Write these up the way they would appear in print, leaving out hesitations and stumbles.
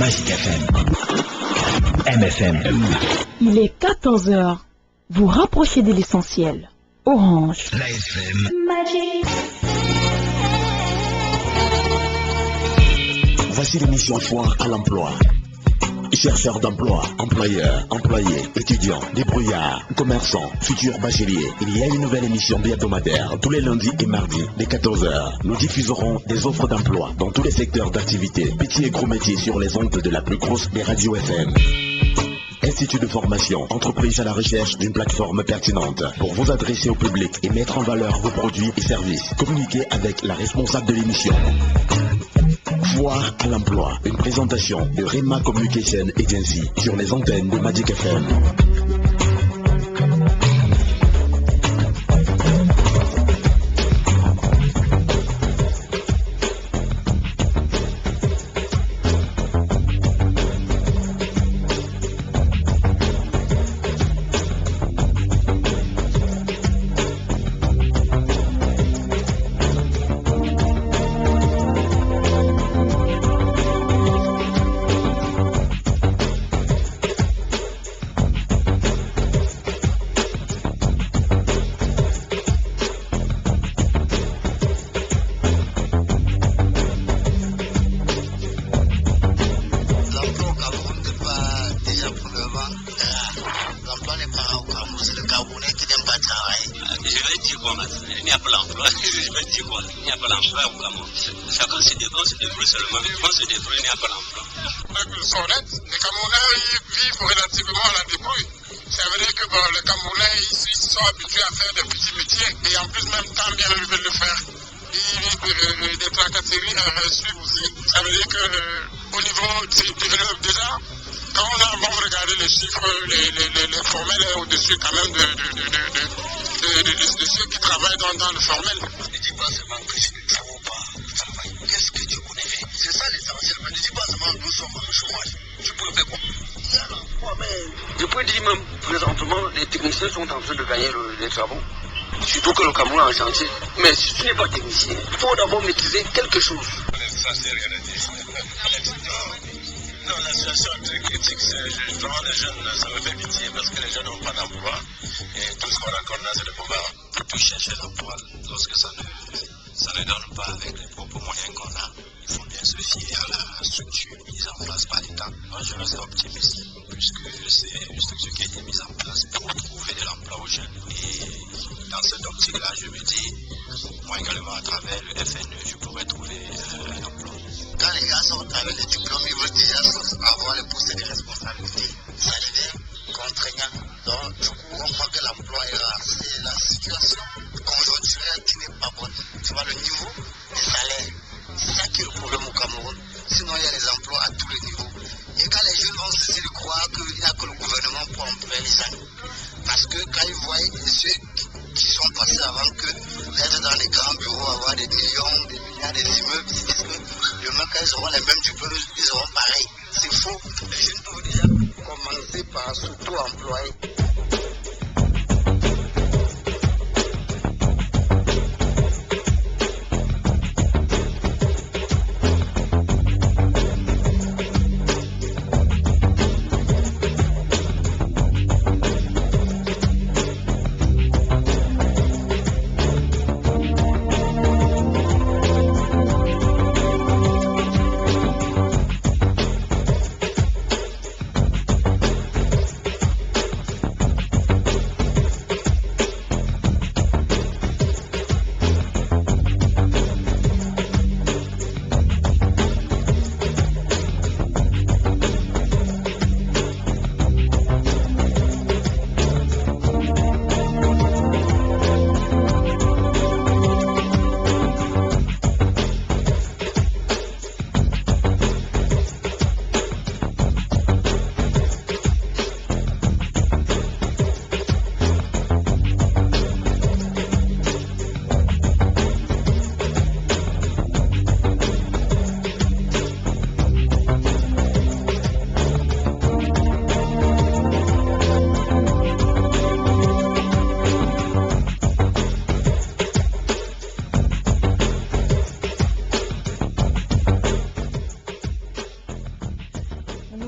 Magic FM. MFM. Il est 14 heures. Vous rapprochez de l'essentiel. Orange. La FM. Magic. Voici l'émission Foire à l'emploi. Chercheurs d'emploi, employeurs, employés, étudiants, débrouillards, commerçants, futurs bacheliers. Il y a une nouvelle émission hebdomadaire tous les lundis et mardis dès 14h. Nous diffuserons des offres d'emploi dans tous les secteurs d'activité, petits et gros métiers sur les ondes de la plus grosse des radios FM. Institut de formation, entreprise à la recherche d'une plateforme pertinente pour vous adresser au public et mettre en valeur vos produits et services. Communiquez avec la responsable de l'émission. Foire à l'emploi, une présentation de Rema Communication Agency sur les antennes de Magic FM. Chantier. Mais si tu n'es pas technicien, il faut d'abord maîtriser quelque chose. Ça, c'est rien à dire. Non, la situation est très critique. Vraiment, les jeunes, ça me fait pitié parce que les jeunes n'ont pas d'emploi. Et tout ce qu'on raconte là, c'est de pouvoir tout chercher l'emploi. Lorsque ça ne donne pas avec les propres moyens qu'on a, il faut bien se fier à la structure mise en place par l'État. Moi, je reste optimiste puisque c'est une structure qui a été mise en place pour trouver de l'emploi aux jeunes. Et dans cette optique-là, je me dis, moi également à travers le FNE, je pourrais trouver un emploi. Quand les gars sortent avec les diplômes, ils veulent déjà avoir les postes de responsabilité. Ça devient contraignant. Donc, du coup, on voit que l'emploi est rare. C'est la situation conjoncturelle qui n'est pas bonne. Tu vois, le niveau des salaires, c'est ça qui est le problème au Cameroun. Sinon, il y a les emplois à tous les niveaux. Et quand les jeunes vont cesser de croire qu'il n'y a que le gouvernement pour employer les gens, parce que quand ils voient ceux qui sont passés avant que d'être dans les grands bureaux, avoir des millions, des milliards, des immeubles, ils disent que demain, quand ils auront les mêmes diplômes, ils auront pareil. C'est faux. Les jeunes peuvent déjà commencer par s'auto-employer.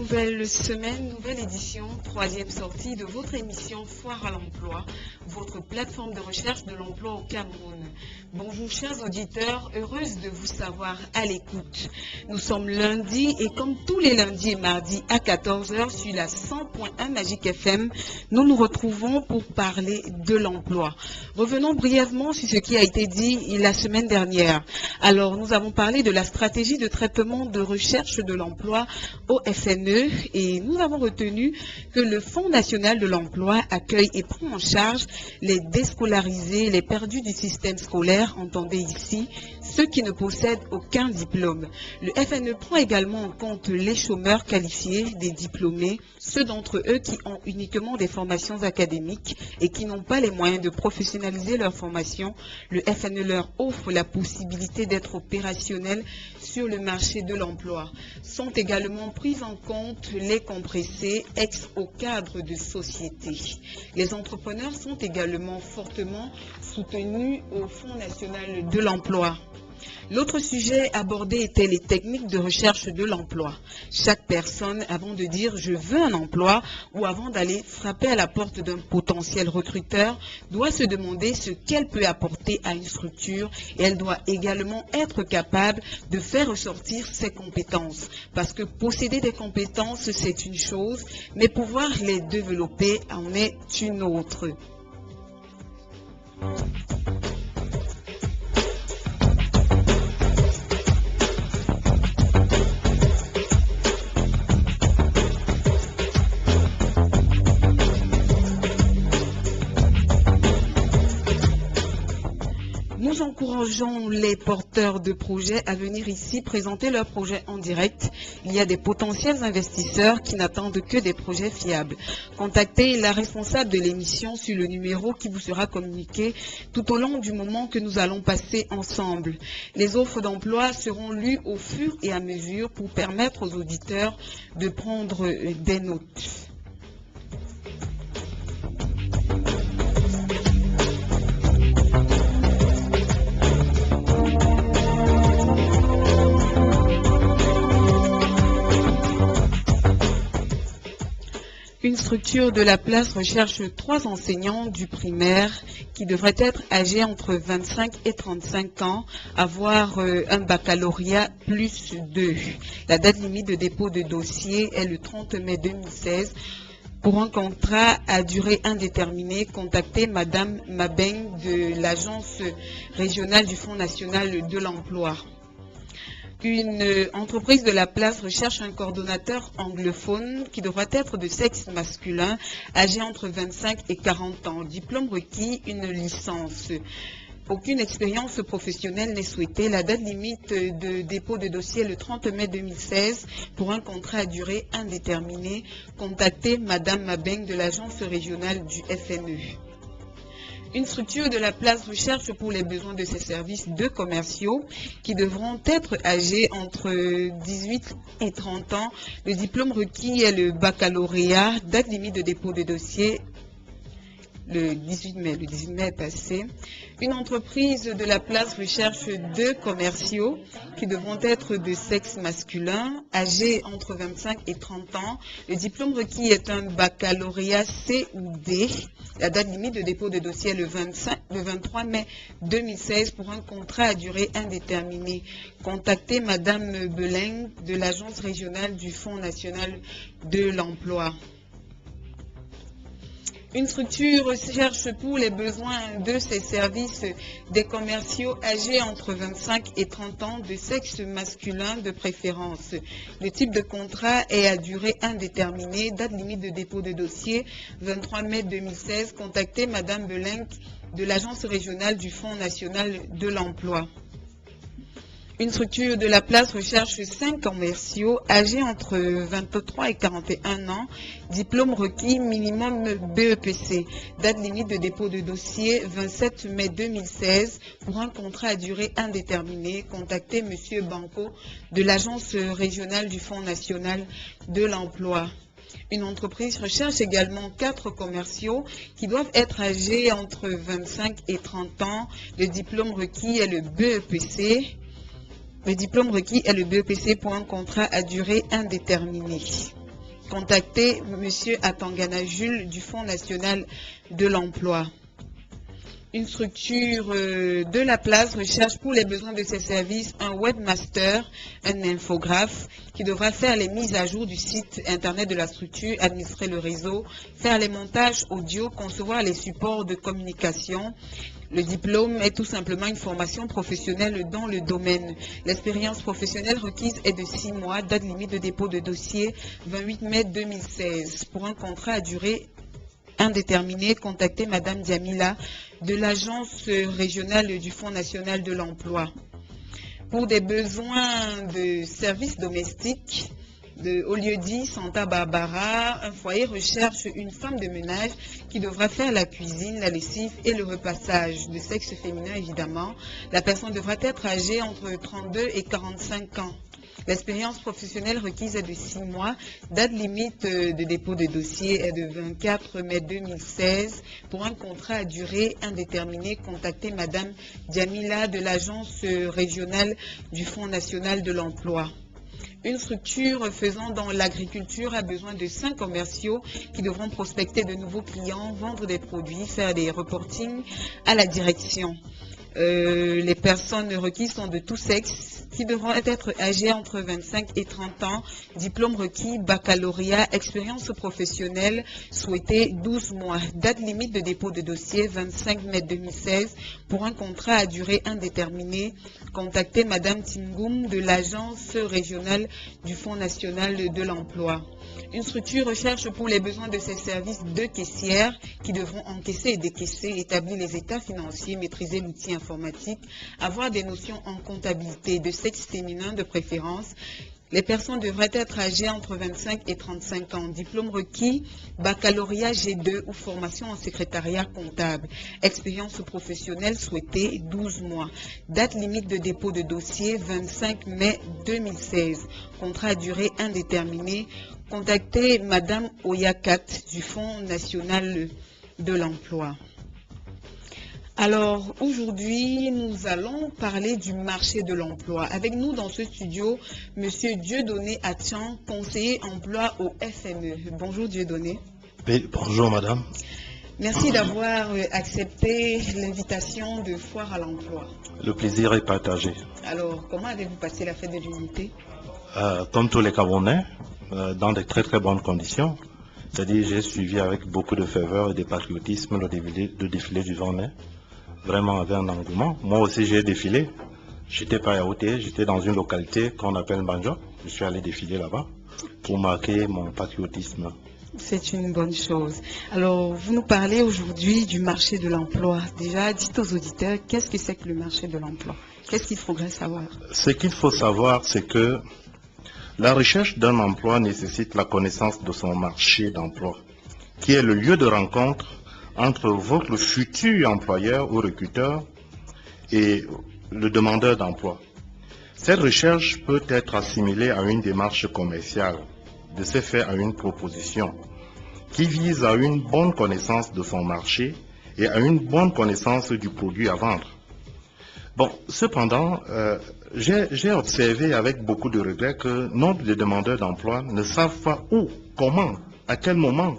Nouvelle semaine, nouvelle édition, troisième sortie de votre émission Foire à l'emploi, votre plateforme de recherche de l'emploi au Cameroun. Bonjour chers auditeurs, heureuse de vous savoir à l'écoute. Nous sommes lundi et comme tous les lundis et mardis à 14h sur la 100.1 Magique FM, nous nous retrouvons pour parler de l'emploi. Revenons brièvement sur ce qui a été dit la semaine dernière. Alors nous avons parlé de la stratégie de traitement de recherche de l'emploi au FNE et nous avons retenu que le Fonds national de l'emploi accueille et prend en charge les déscolarisés, les perdus du système scolaire, entendez ici, ceux qui ne possèdent aucun diplôme. Le FNE prend également en compte les chômeurs qualifiés, des diplômés, ceux d'entre eux qui ont uniquement des formations académiques et qui n'ont pas les moyens de professionnaliser leur formation. Le FNE leur offre la possibilité d'être opérationnels sur le marché de l'emploi. Sont également pris en compte les compressés ex au cadre de société. Les entrepreneurs sont également fortement soutenus au Fonds national de l'emploi. L'autre sujet abordé était les techniques de recherche de l'emploi. Chaque personne, avant de dire « je veux un emploi » ou avant d'aller frapper à la porte d'un potentiel recruteur, doit se demander ce qu'elle peut apporter à une structure et elle doit également être capable de faire ressortir ses compétences. Parce que posséder des compétences, c'est une chose, mais pouvoir les développer en est une autre. Nous encourageons les porteurs de projets à venir ici présenter leurs projets en direct. Il y a des potentiels investisseurs qui n'attendent que des projets fiables. Contactez la responsable de l'émission sur le numéro qui vous sera communiqué tout au long du moment que nous allons passer ensemble. Les offres d'emploi seront lues au fur et à mesure pour permettre aux auditeurs de prendre des notes. Une structure de la place recherche 3 enseignants du primaire qui devraient être âgés entre 25 et 35 ans, avoir un baccalauréat plus 2. La date limite de dépôt de dossier est le 30 mai 2016. Pour un contrat à durée indéterminée, contactez Madame Mabeng de l'Agence régionale du Fonds national de l'emploi. Une entreprise de la place recherche un coordonnateur anglophone qui devra être de sexe masculin, âgé entre 25 et 40 ans. Diplôme requis, une licence. Aucune expérience professionnelle n'est souhaitée. La date limite de dépôt de dossier est le 30 mai 2016 pour un contrat à durée indéterminée. Contactez Madame Mabeng de l'Agence régionale du FNE. Une structure de la place recherche pour les besoins de ses services de commerciaux qui devront être âgés entre 18 et 30 ans. Le diplôme requis est le baccalauréat. Date limite de dépôt de dossier le 18 mai. Le 18 mai est passé. Une entreprise de la place recherche 2 commerciaux qui devront être de sexe masculin, âgés entre 25 et 30 ans. Le diplôme requis est un baccalauréat C ou D. La date limite de dépôt de dossier est le 23 mai 2016 pour un contrat à durée indéterminée. Contactez Madame Beleng de l'Agence régionale du Fonds national de l'emploi. Une structure recherche pour les besoins de ses services des commerciaux âgés entre 25 et 30 ans de sexe masculin de préférence. Le type de contrat est à durée indéterminée. Date limite de dépôt de dossier 23 mai 2016. Contactez Madame Beleng de l'Agence régionale du Fonds national de l'emploi. Une structure de la place recherche 5 commerciaux âgés entre 23 et 41 ans, diplôme requis minimum BEPC. Date limite de dépôt de dossier 27 mai 2016 pour un contrat à durée indéterminée. Contactez Monsieur Banco de l'Agence régionale du Fonds national de l'emploi. Une entreprise recherche également 4 commerciaux qui doivent être âgés entre 25 et 30 ans. Le diplôme requis est le BEPC. Le diplôme requis est le BEPC pour un contrat à durée indéterminée. contactez M. Atangana Jules du Fonds national de l'emploi. Une structure de la place recherche pour les besoins de ses services un webmaster, un infographe qui devra faire les mises à jour du site internet de la structure, administrer le réseau, faire les montages audio, concevoir les supports de communication. Le diplôme est tout simplement une formation professionnelle dans le domaine. L'expérience professionnelle requise est de 6 mois, date limite de dépôt de dossier 28 mai 2016. Pour un contrat à durée indéterminé, contactez Madame Diamila de l'Agence régionale du Fonds national de l'emploi. Pour des besoins de services domestiques, au lieu-dit Santa Barbara, un foyer recherche une femme de ménage qui devra faire la cuisine, la lessive et le repassage, de sexe féminin évidemment. La personne devra être âgée entre 32 et 45 ans. L'expérience professionnelle requise est de 6 mois. Date limite de dépôt de dossier est de 24 mai 2016. Pour un contrat à durée indéterminée, contactez Madame Diamila de l'Agence régionale du Fonds national de l'emploi. Une structure faisant dans l'agriculture a besoin de 5 commerciaux qui devront prospecter de nouveaux clients, vendre des produits, faire des reportings à la direction. Les personnes requises sont de tout sexe, qui devront être âgées entre 25 et 30 ans, diplôme requis, baccalauréat, expérience professionnelle souhaitée 12 mois. Date limite de dépôt de dossier 25 mai 2016 pour un contrat à durée indéterminée. Contactez Madame Tingoum de l'Agence régionale du Fonds national de l'emploi. Une structure recherche pour les besoins de ses services 2 caissières qui devront encaisser et décaisser, établir les états financiers, maîtriser l'outil informatique, avoir des notions en comptabilité, de sexe féminin de préférence. Les personnes devraient être âgées entre 25 et 35 ans. Diplôme requis, baccalauréat G2 ou formation en secrétariat comptable. Expérience professionnelle souhaitée 12 mois. Date limite de dépôt de dossier 25 mai 2016. Contrat à durée indéterminée. Contactez Madame Oyakat du Fonds national de l'emploi. Alors, aujourd'hui, nous allons parler du marché de l'emploi. Avec nous dans ce studio, Monsieur Dieudonné Atchan, conseiller emploi au FME. Bonjour Dieudonné. Oui, bonjour madame. Merci d'avoir accepté l'invitation de Foire à l'emploi. Le plaisir est partagé. Alors, comment avez-vous passé la fête de l'unité? Comme tous les Camerounais, dans de très très bonnes conditions. C'est-à-dire, j'ai suivi avec beaucoup de ferveur et de patriotisme le défilé du 20 mai. Vraiment avec un engouement. Moi aussi j'ai défilé. J'étais pas à Yaoundé, j'étais dans une localité qu'on appelle Banjo. Je suis allé défiler là-bas pour marquer mon patriotisme. C'est une bonne chose. Alors, vous nous parlez aujourd'hui du marché de l'emploi. Déjà, dites aux auditeurs, qu'est-ce que c'est que le marché de l'emploi? Qu'est-ce qu'il faudrait savoir? Ce qu'il faut savoir, c'est que la recherche d'un emploi nécessite la connaissance de son marché d'emploi, qui est le lieu de rencontre entre votre futur employeur ou recruteur et le demandeur d'emploi. Cette recherche peut être assimilée à une démarche commerciale, de ce fait à une proposition, qui vise à une bonne connaissance de son marché et à une bonne connaissance du produit à vendre. Bon, cependant, j'ai observé avec beaucoup de regret que nombre de demandeurs d'emploi ne savent pas où, comment, à quel moment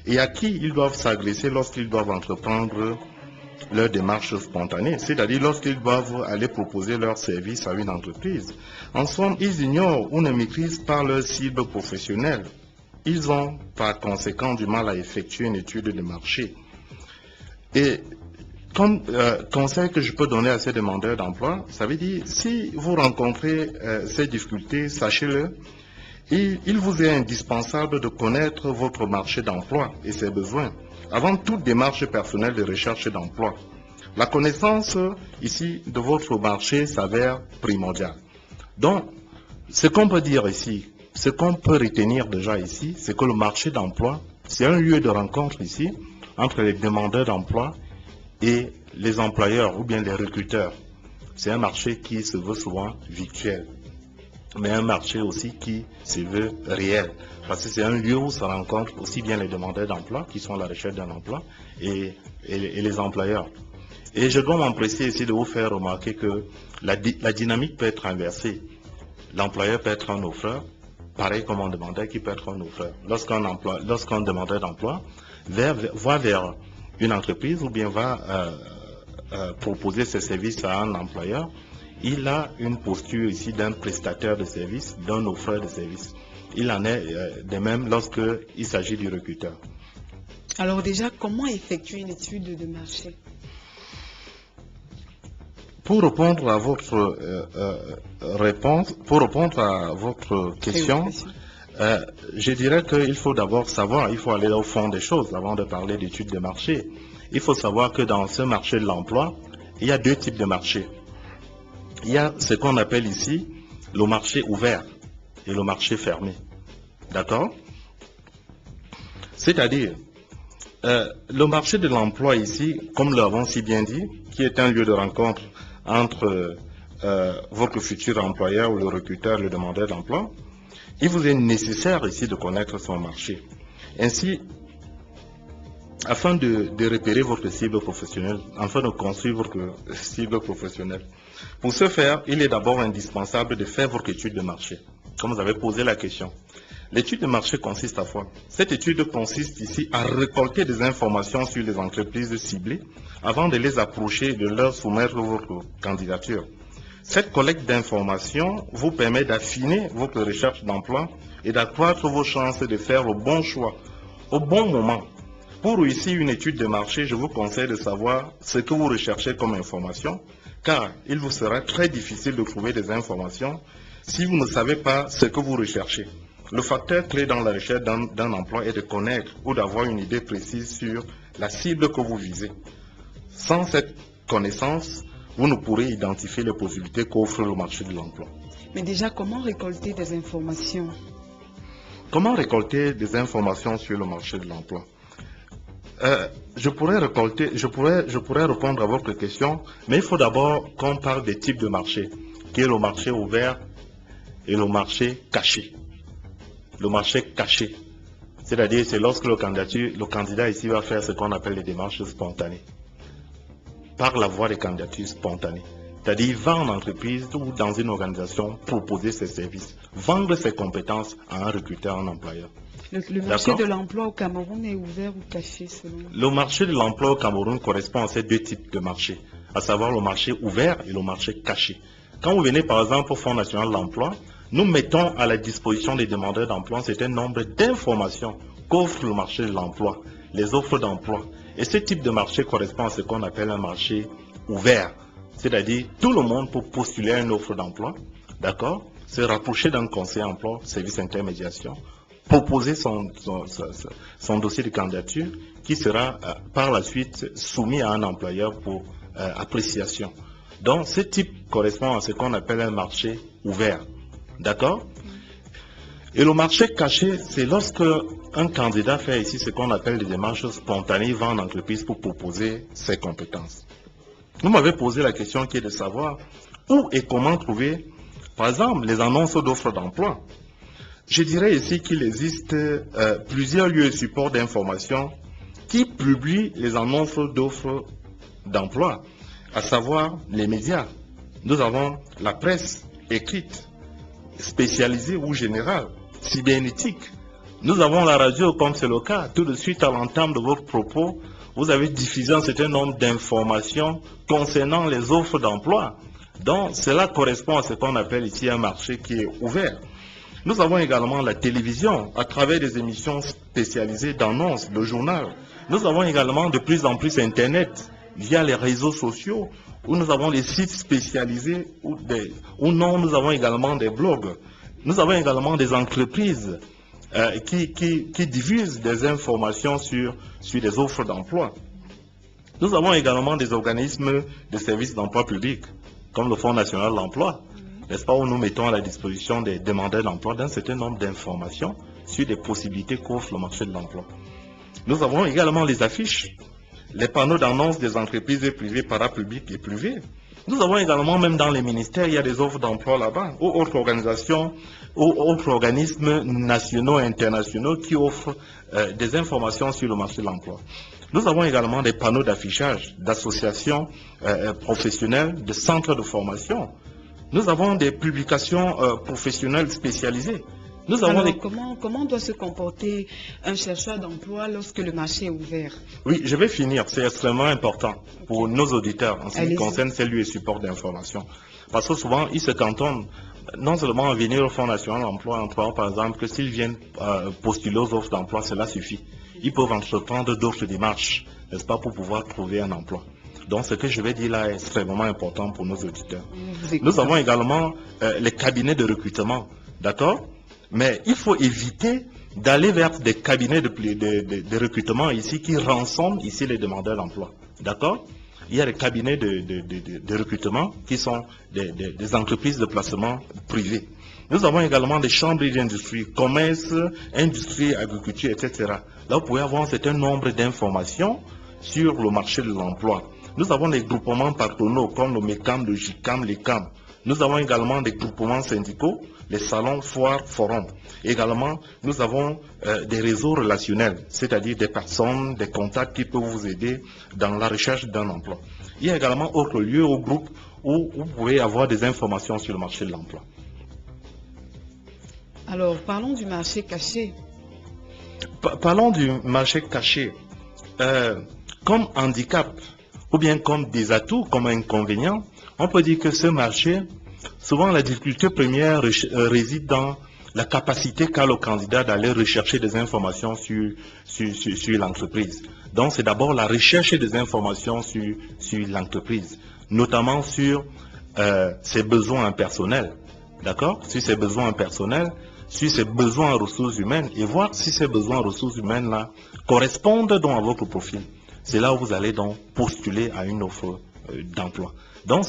et à qui ils doivent s'adresser lorsqu'ils doivent entreprendre leur démarche spontanée, c'est-à-dire lorsqu'ils doivent aller proposer leur service à une entreprise. En somme, ils ignorent ou ne maîtrisent pas leur cible professionnelle. Ils ont par conséquent du mal à effectuer une étude de marché. Et comme conseil que je peux donner à ces demandeurs d'emploi, ça veut dire, si vous rencontrez ces difficultés, sachez-le, il vous est indispensable de connaître votre marché d'emploi et ses besoins, avant toute démarche personnelle de recherche d'emploi. La connaissance ici de votre marché s'avère primordiale. Donc, ce qu'on peut dire ici, ce qu'on peut retenir déjà ici, c'est que le marché d'emploi, c'est un lieu de rencontre ici entre les demandeurs d'emploi et les employeurs ou bien les recruteurs. C'est un marché qui se veut souvent virtuel, mais un marché aussi qui se veut réel, parce que c'est un lieu où se rencontrent aussi bien les demandeurs d'emploi, qui sont à la recherche d'un emploi, et les employeurs. Et je dois m'empresser ici de vous faire remarquer que la dynamique peut être inversée. L'employeur peut être un offreur, pareil comme un demandeur qui peut être un offreur. Lorsqu'un demandeur d'emploi va vers une entreprise ou bien va proposer ses services à un employeur, il a une posture ici d'un prestataire de services, d'un offreur de services. Il en est de même lorsqu'il s'agit du recruteur. Alors déjà, comment effectuer une étude de marché? Pour répondre à votre question, je dirais qu'il faut d'abord savoir, il faut aller au fond des choses avant de parler d'études de marché. Il faut savoir que dans ce marché de l'emploi, il y a deux types de marchés. Il y a ce qu'on appelle ici le marché ouvert et le marché fermé. D'accord? C'est-à-dire, le marché de l'emploi ici, comme nous l'avons si bien dit, qui est un lieu de rencontre entre votre futur employeur ou le recruteur, le demandeur d'emploi, il vous est nécessaire ici de connaître son marché. Ainsi, afin de repérer votre cible professionnelle, afin de construire votre cible professionnelle, pour ce faire, il est d'abord indispensable de faire votre étude de marché. Comme vous avez posé la question. L'étude de marché consiste à quoi? Cette étude consiste ici à récolter des informations sur les entreprises ciblées avant de les approcher et de leur soumettre votre candidature. Cette collecte d'informations vous permet d'affiner votre recherche d'emploi et d'accroître vos chances de faire le bon choix au bon moment. Pour réussir une étude de marché, je vous conseille de savoir ce que vous recherchez comme information, car il vous sera très difficile de trouver des informations si vous ne savez pas ce que vous recherchez. Le facteur clé dans la recherche d'un emploi est de connaître ou d'avoir une idée précise sur la cible que vous visez. Sans cette connaissance, vous ne pourrez identifier les possibilités qu'offre le marché de l'emploi. Mais déjà, comment récolter des informations? Comment récolter des informations sur le marché de l'emploi? Je pourrais répondre à votre question, mais il faut d'abord qu'on parle des types de marché, qui est le marché ouvert et le marché caché. Le marché caché, c'est-à-dire c'est lorsque le candidat ici va faire ce qu'on appelle les démarches spontanées, par la voie des candidatures spontanées. C'est-à-dire il va en entreprise ou dans une organisation proposer ses services, vendre ses compétences à un recruteur, un employeur. Le marché de l'emploi au Cameroun est ouvert ou caché selon vous? Le marché de l'emploi au Cameroun correspond à ces deux types de marchés, à savoir le marché ouvert et le marché caché. Quand vous venez par exemple au Fonds national de l'emploi, nous mettons à la disposition des demandeurs d'emploi un certain nombre d'informations qu'offre le marché de l'emploi, les offres d'emploi. Et ce type de marché correspond à ce qu'on appelle un marché ouvert. C'est-à-dire tout le monde peut postuler à une offre d'emploi, d'accord, se rapprocher d'un conseiller emploi, service intermédiation, proposer son dossier de candidature qui sera par la suite soumis à un employeur pour appréciation. Donc ce type correspond à ce qu'on appelle un marché ouvert. D'accord? Et le marché caché, c'est lorsque un candidat fait ici ce qu'on appelle des démarches spontanées, il va en entreprise pour proposer ses compétences. Vous m'avez posé la question qui est de savoir où et comment trouver, par exemple, les annonces d'offres d'emploi. Je dirais ici qu'il existe plusieurs lieux de support d'information qui publient les annonces d'offres d'emploi, à savoir les médias. Nous avons la presse écrite, spécialisée ou générale, cybernétique. Nous avons la radio comme c'est le cas. Tout de suite à l'entame de votre propos, vous avez diffusé un certain nombre d'informations concernant les offres d'emploi. Donc cela correspond à ce qu'on appelle ici un marché qui est ouvert. Nous avons également la télévision à travers des émissions spécialisées d'annonces, le journal. Nous avons également de plus en plus Internet via les réseaux sociaux où nous avons des sites spécialisés ou non, nous avons également des blogs. Nous avons également des entreprises qui diffusent des informations sur des offres d'emploi. Nous avons également des organismes de services d'emploi public, comme le Fonds national de l'emploi, n'est-ce pas, où nous mettons à la disposition des demandeurs d'emploi d'un certain nombre d'informations sur des possibilités qu'offre le marché de l'emploi. Nous avons également les affiches, les panneaux d'annonce des entreprises privées, parapubliques et privées. Nous avons également, même dans les ministères, il y a des offres d'emploi là-bas, ou autres organisations, ou autres organismes nationaux et internationaux qui offrent des informations sur le marché de l'emploi. Nous avons également des panneaux d'affichage d'associations professionnelles, de centres de formation. Nous avons des publications professionnelles spécialisées Nous avons Alors, des... comment doit se comporter un chercheur d'emploi lorsque le marché est ouvert? Oui, je vais finir. C'est extrêmement important pour nos auditeurs en ce qui Allez-y. concerne ces lieux et supports d'information. Parce que souvent, ils se cantonnent non seulement à venir au Fonds national d'emploi, en croyant par exemple que s'ils viennent postuler aux offres d'emploi, cela suffit. Ils peuvent entreprendre d'autres démarches, n'est-ce pas, pour pouvoir trouver un emploi. Donc, ce que je vais dire là est extrêmement important pour nos auditeurs. Nous avons également les cabinets de recrutement, d'accord? Mais il faut éviter d'aller vers des cabinets de recrutement ici qui rançonnent ici les demandeurs d'emploi, d'accord? Il y a des cabinets de recrutement qui sont des entreprises de placement privées. Nous avons également des chambres d'industrie, commerce, industrie, agriculture, etc. Là, vous pouvez avoir un certain nombre d'informations sur le marché de l'emploi. Nous avons des groupements patronaux comme le MECAM, le JICAM, l'ECAM. Nous avons également des groupements syndicaux, les salons, foires, forums. Également, nous avons des réseaux relationnels, c'est-à-dire des personnes, des contacts qui peuvent vous aider dans la recherche d'un emploi. Il y a également autres lieux ou groupes où vous pouvez avoir des informations sur le marché de l'emploi. Alors, parlons du marché caché. Parlons du marché caché. Comme handicap, ou bien comme des atouts, comme inconvénient, on peut dire que ce marché, souvent la difficulté première réside dans la capacité qu'a le candidat d'aller rechercher des informations sur l'entreprise. Donc c'est d'abord la recherche des informations sur l'entreprise, notamment sur ses besoins personnels, d'accord? Sur ses besoins personnels, sur ses besoins en ressources humaines, et voir si ces besoins en ressources humaines-là correspondent donc à votre profil. C'est là où vous allez donc postuler à une offre d'emploi. Donc,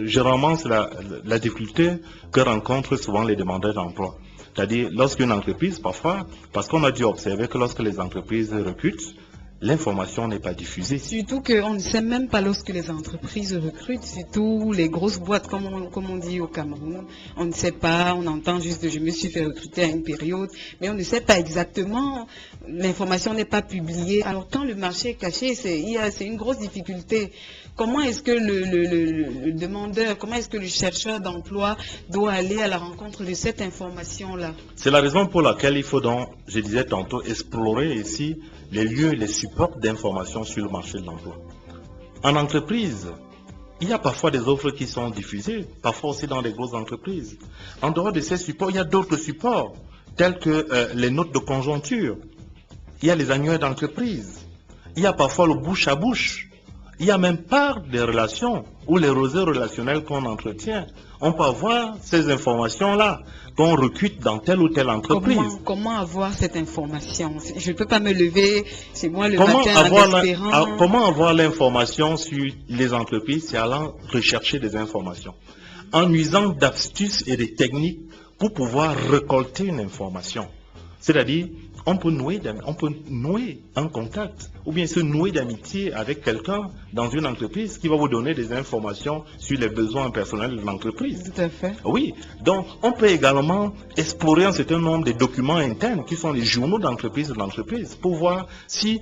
généralement, c'est la difficulté que rencontrent souvent les demandeurs d'emploi. C'est-à-dire, lorsqu'une entreprise, parfois, parce qu'on a dû observer que lorsque les entreprises recrutent, l'information n'est pas diffusée. Surtout qu'on ne sait même pas lorsque les entreprises recrutent, surtout les grosses boîtes, comme on dit au Cameroun. On ne sait pas, on entend juste je me suis fait recruter à une période, mais on ne sait pas exactement, l'information n'est pas publiée. Alors quand le marché est caché, c'est une grosse difficulté. Comment est-ce que le demandeur, comment est-ce que le chercheur d'emploi doit aller à la rencontre de cette information-là? C'est la raison pour laquelle il faut donc, je disais tantôt, explorer ici les lieux et les supports d'information sur le marché de l'emploi. En entreprise, il y a parfois des offres qui sont diffusées, parfois aussi dans les grosses entreprises. En dehors de ces supports, il y a d'autres supports, tels que les notes de conjoncture. Il y a les annuaires d'entreprise. Il y a parfois le bouche à bouche. Il y a même part des relations ou les réseaux relationnels qu'on entretient. On peut avoir ces informations-là qu'on recrute dans telle ou telle entreprise. Comment avoir cette information? Je ne peux pas me lever, c'est moi le matin en espérant... Comment avoir l'information sur les entreprises? C'est allant rechercher des informations. En usant d'astuces et de techniques pour pouvoir récolter une information. C'est-à-dire, on peut nouer un contact ou bien se nouer d'amitié avec quelqu'un dans une entreprise qui va vous donner des informations sur les besoins personnels de l'entreprise. Tout à fait. Oui, donc on peut également explorer un certain nombre de documents internes qui sont les journaux d'entreprise de l'entreprise pour voir si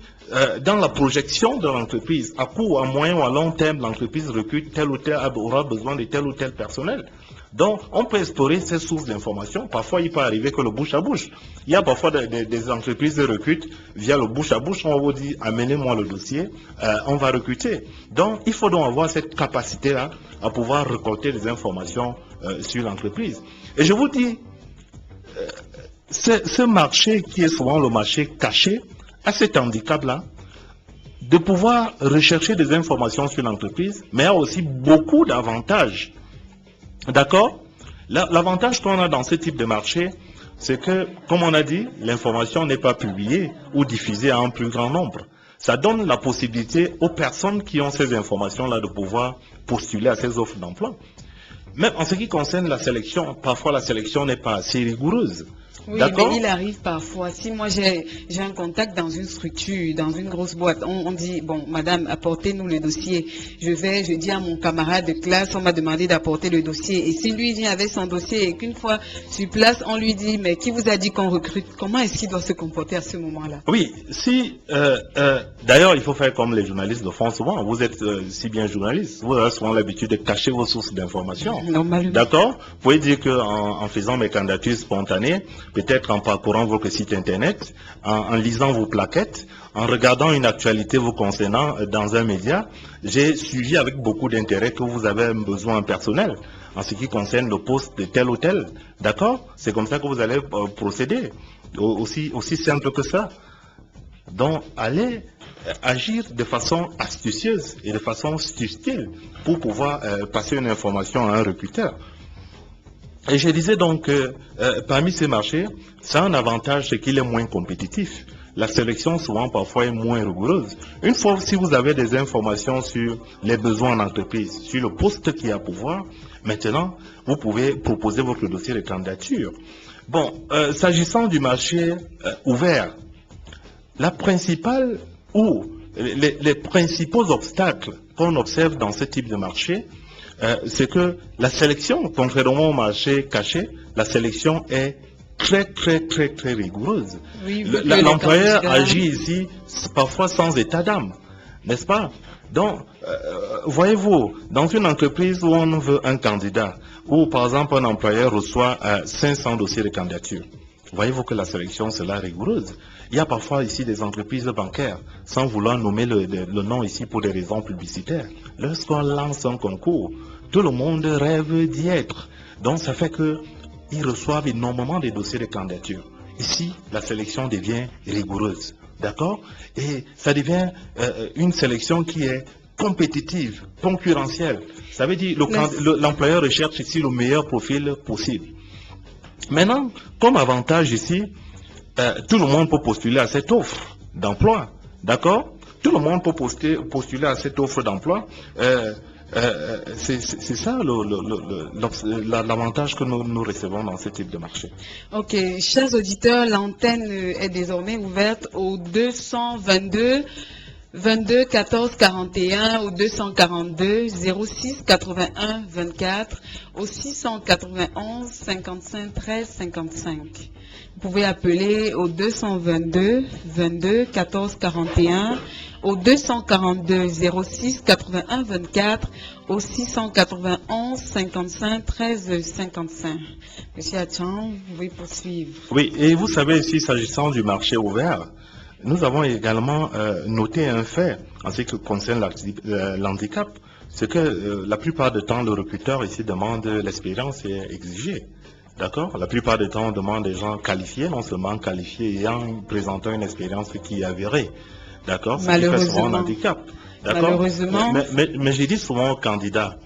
dans la projection de l'entreprise, à court, à moyen ou à long terme, l'entreprise recrute tel ou tel, aura besoin de tel ou tel personnel. Donc, on peut explorer ces sources d'informations. Parfois, il peut arriver que le bouche à bouche. Il y a parfois des entreprises qui recrutent via le bouche à bouche. On va vous dire, amenez-moi le dossier, on va recruter. Donc, il faut donc avoir cette capacité-là à pouvoir récolter des informations sur l'entreprise. Et je vous dis, ce marché qui est souvent le marché caché, a cet handicap-là, de pouvoir rechercher des informations sur l'entreprise, mais a aussi beaucoup d'avantages. D'accord? L'avantage qu'on a dans ce type de marché, c'est que, comme on a dit, l'information n'est pas publiée ou diffusée à un plus grand nombre. Ça donne la possibilité aux personnes qui ont ces informations-là de pouvoir postuler à ces offres d'emploi. Même en ce qui concerne la sélection, parfois la sélection n'est pas assez rigoureuse. Oui, mais il arrive parfois, si moi j'ai un contact dans une structure, dans une grosse boîte, on dit, bon, madame, apportez-nous le dossier. Je dis à mon camarade de classe, on m'a demandé d'apporter le dossier. Et si lui vient avec son dossier et qu'une fois sur place, on lui dit, mais qui vous a dit qu'on recrute? Comment est-ce qu'il doit se comporter à ce moment-là? Oui, d'ailleurs, il faut faire comme les journalistes le font souvent. Vous êtes si bien journaliste, vous avez souvent l'habitude de cacher vos sources d'information. Normalement. D'accord? Vous pouvez dire qu'en faisant mes candidatures spontanées, peut-être en parcourant votre site internet, en lisant vos plaquettes, en regardant une actualité vous concernant dans un média. J'ai suivi avec beaucoup d'intérêt que vous avez un besoin personnel en ce qui concerne le poste de tel ou tel. D'accord? C'est comme ça que vous allez procéder. Aussi simple que ça. Donc, allez agir de façon astucieuse et de façon subtile pour pouvoir passer une information à un recruteur. Et je disais donc que parmi ces marchés, ça a un avantage, c'est qu'il est moins compétitif. La sélection, souvent, parfois, est moins rigoureuse. Une fois, si vous avez des informations sur les besoins en entreprise, sur le poste qu'il y a à pouvoir, maintenant, vous pouvez proposer votre dossier de candidature. Bon, s'agissant du marché ouvert, la principale ou les principaux obstacles qu'on observe dans ce type de marché, c'est que la sélection, contrairement au marché caché, la sélection est très rigoureuse. Oui, l'employeur agit ici parfois sans état d'âme, n'est-ce pas? Donc, voyez-vous, dans une entreprise où on veut un candidat, où par exemple un employeur reçoit 500 dossiers de candidature, voyez-vous que la sélection sera rigoureuse. Il y a parfois ici des entreprises bancaires, sans vouloir nommer le nom ici pour des raisons publicitaires. Lorsqu'on lance un concours, tout le monde rêve d'y être. Donc ça fait qu'ils reçoivent énormément de dossiers de candidature. Ici, la sélection devient rigoureuse. D'accord? Et ça devient une sélection qui est compétitive, concurrentielle. Ça veut dire l'employeur recherche ici le meilleur profil possible. Maintenant, comme avantage ici, tout le monde peut postuler à cette offre d'emploi. D'accord? Tout le monde peut postuler à cette offre d'emploi. C'est ça l'avantage que nous recevons dans ce type de marché. Ok, chers auditeurs, l'antenne est désormais ouverte au 222 22 14 41 au 242 06 81 24 au 691 55 13 55. Vous pouvez appeler au 222 22 14 41 au 242 06 81 24 au 691 55 13 55. Monsieur Atchan, vous pouvez poursuivre. Oui, et vous savez ici, s'agissant du marché ouvert, nous avons également noté un fait en ce qui concerne l'handicap, c'est que la plupart du temps, le recruteur ici demande l'expérience est exigée. D'accord? La plupart du temps, on demande des gens qualifiés, non seulement qualifiés, ayant présentant une expérience qui est avérée. D'accord? Ce qui fait souvent un handicap. Malheureusement. Mais je dis souvent aux candidats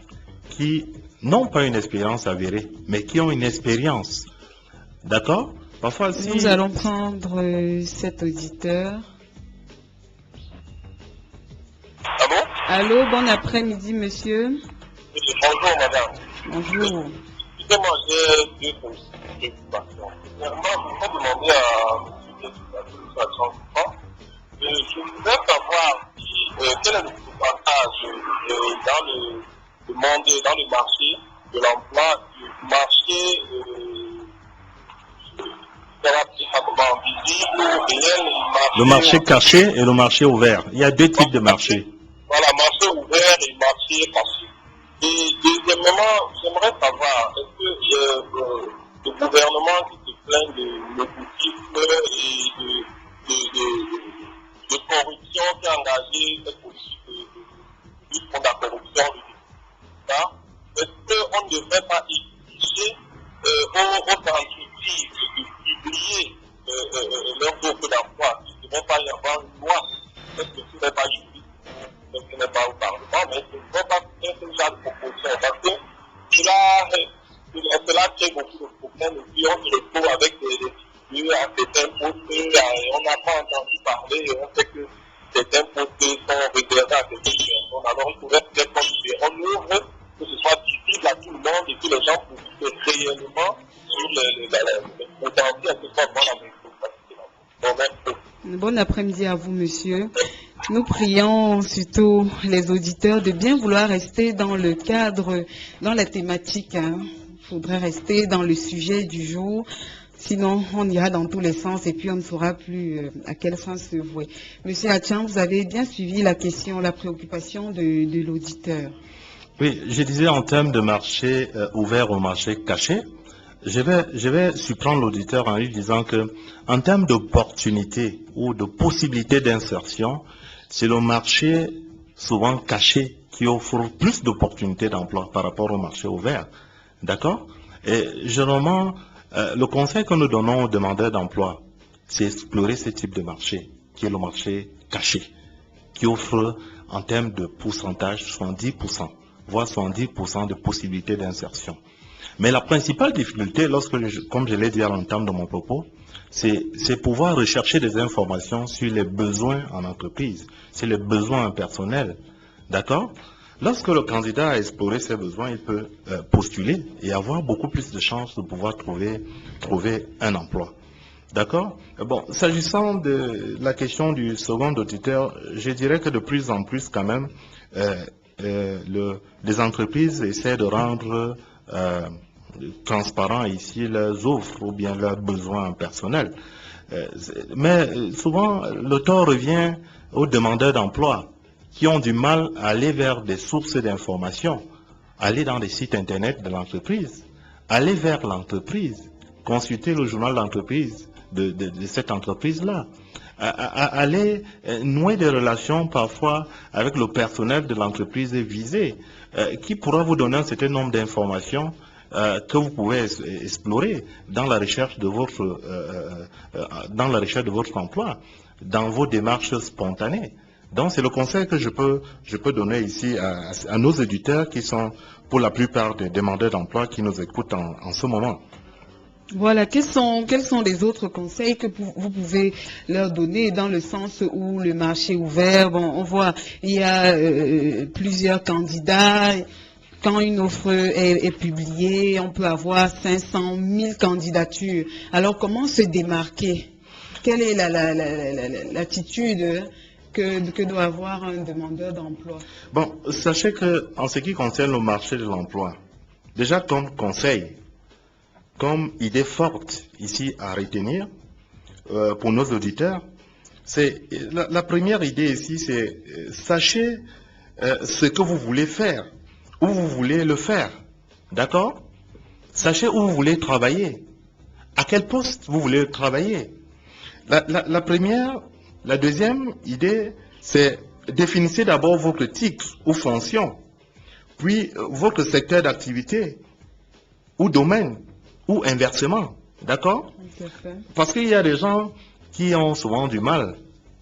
qui n'ont pas une expérience avérée, mais qui ont une expérience. D'accord? Parfois, si... Nous allons prendre cet auditeur. Allô, bon après-midi, monsieur. Bonjour, madame. Bonjour. Écoutez-moi, j'ai deux préoccupations. Premièrement, il faut demander à la satisfaction. Je voudrais savoir quel est le pourcentage dans le monde, dans le marché de l'emploi, du marché le marché caché et le marché ouvert. Il y a deux types de marchés. Voilà, marché ouvert et marché caché. Et deuxièmement, j'aimerais savoir, est-ce que le gouvernement qui se plaint de népotisme et de corruption qui a engagé cette politique de lutte contre la corruption, est-ce qu'on ne devrait pas exiger aux entreprises de publier leur offre d'emploi? Il ne devrait pas y avoir une loi. Est-ce que ce n'est pas juridique? Est-ce que ce n'est pas au Parlement? Mais ce ne devrait pas faire ce genre de proposition. Parce que cela crée beaucoup de problèmes. Et puis on se retrouve avec des figures à certains postes. On n'a pas entendu parler. Et on sait que certains postes sont réservés à certaines personnes. Alors il faudrait peut-être qu'on ouvre, que ce soit visible à tout le monde et que les gens puissent réellement sur le potentiel que soit dans la métropole. Bon après-midi à vous, monsieur. Nous prions surtout les auditeurs de bien vouloir rester dans le cadre, dans la thématique. Il faudrait rester dans le sujet du jour. Sinon, on ira dans tous les sens et puis on ne saura plus à quel sens se vouer. Monsieur Atchan, vous avez bien suivi la question, la préoccupation de l'auditeur. Oui, je disais en termes de marché ouvert au marché caché, je vais surprendre l'auditeur en lui disant que, en termes d'opportunités ou de possibilités d'insertion, c'est le marché souvent caché qui offre plus d'opportunités d'emploi par rapport au marché ouvert. D'accord? Et généralement, le conseil que nous donnons aux demandeurs d'emploi, c'est explorer ce type de marché, qui est le marché caché, qui offre en termes de pourcentage 70%, voire 70% de possibilités d'insertion. Mais la principale difficulté, comme je l'ai dit à l'entame de mon propos, c'est pouvoir rechercher des informations sur les besoins en entreprise, sur les besoins personnels. D'accord? Lorsque le candidat a exploré ses besoins, il peut postuler et avoir beaucoup plus de chances de pouvoir trouver un emploi. D'accord? Bon, s'agissant de la question du second auditeur, je dirais que de plus en plus quand même, les entreprises essaient de rendre transparent ici leurs offres ou bien leurs besoins personnels. Mais souvent, le tort revient aux demandeurs d'emploi qui ont du mal à aller vers des sources d'information, aller dans les sites internet de l'entreprise, aller vers l'entreprise, consulter le journal d'entreprise de cette entreprise-là, aller nouer des relations parfois avec le personnel de l'entreprise visée, qui pourra vous donner un certain nombre d'informations que vous pouvez explorer dans la recherche de votre emploi, dans vos démarches spontanées. Donc c'est le conseil que je peux donner ici à nos éditeurs qui sont pour la plupart des demandeurs d'emploi qui nous écoutent en ce moment. Voilà, quels sont les autres conseils que vous pouvez leur donner dans le sens où le marché est ouvert? Bon, on voit, il y a plusieurs candidats. Quand une offre est publiée, on peut avoir 500 000 candidatures. Alors, comment se démarquer? Quelle est l'attitude que doit avoir un demandeur d'emploi? Bon, sachez que en ce qui concerne le marché de l'emploi, déjà comme conseil, comme idée forte ici à retenir pour nos auditeurs, c'est la première idée ici, c'est sachez ce que vous voulez faire, où vous voulez le faire, d'accord? Sachez où vous voulez travailler, à quel poste vous voulez travailler. La première, la deuxième idée, c'est définissez d'abord votre titre ou fonction, puis votre secteur d'activité ou domaine, ou inversement, d'accord? Parce qu'il y a des gens qui ont souvent du mal,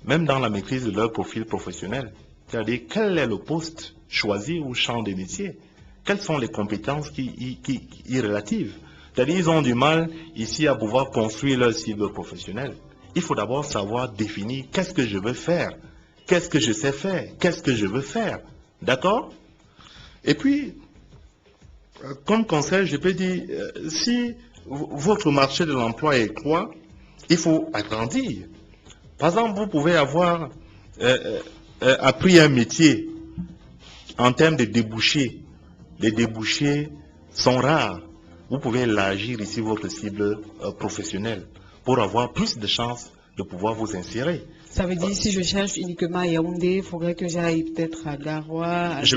même dans la maîtrise de leur profil professionnel. C'est-à-dire, quel est le poste choisi ou champ de métier? Quelles sont les compétences qui y relatives? C'est-à-dire, ils ont du mal ici à pouvoir construire leur cible professionnelle. Il faut d'abord savoir définir qu'est-ce que je veux faire, qu'est-ce que je sais faire, qu'est-ce que je veux faire, d'accord? Et puis, comme conseil, je peux dire, si votre marché de l'emploi est étroit, il faut agrandir. Par exemple, vous pouvez avoir appris un métier en termes de débouchés. Les débouchés sont rares. Vous pouvez élargir ici votre cible professionnelle pour avoir plus de chances de pouvoir vous insérer. Ça veut dire, si je cherche uniquement à Yaoundé, il faudrait que j'aille peut-être à Garoua, je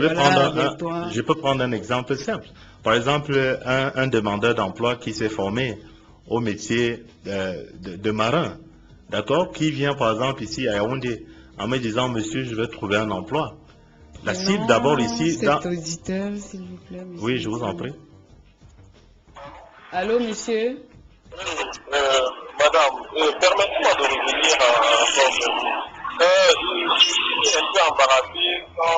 peux prendre un exemple simple. Par exemple, un demandeur d'emploi qui s'est formé au métier de marin, d'accord, qui vient par exemple ici à Yaoundé en me disant, monsieur, je veux trouver un emploi. La cible d'abord ici... auditeur, s'il vous plaît. Monsieur. Oui, je vous en prie. Allô, monsieur? Madame, permettez-moi de revenir à je suis un peu embarrassé quand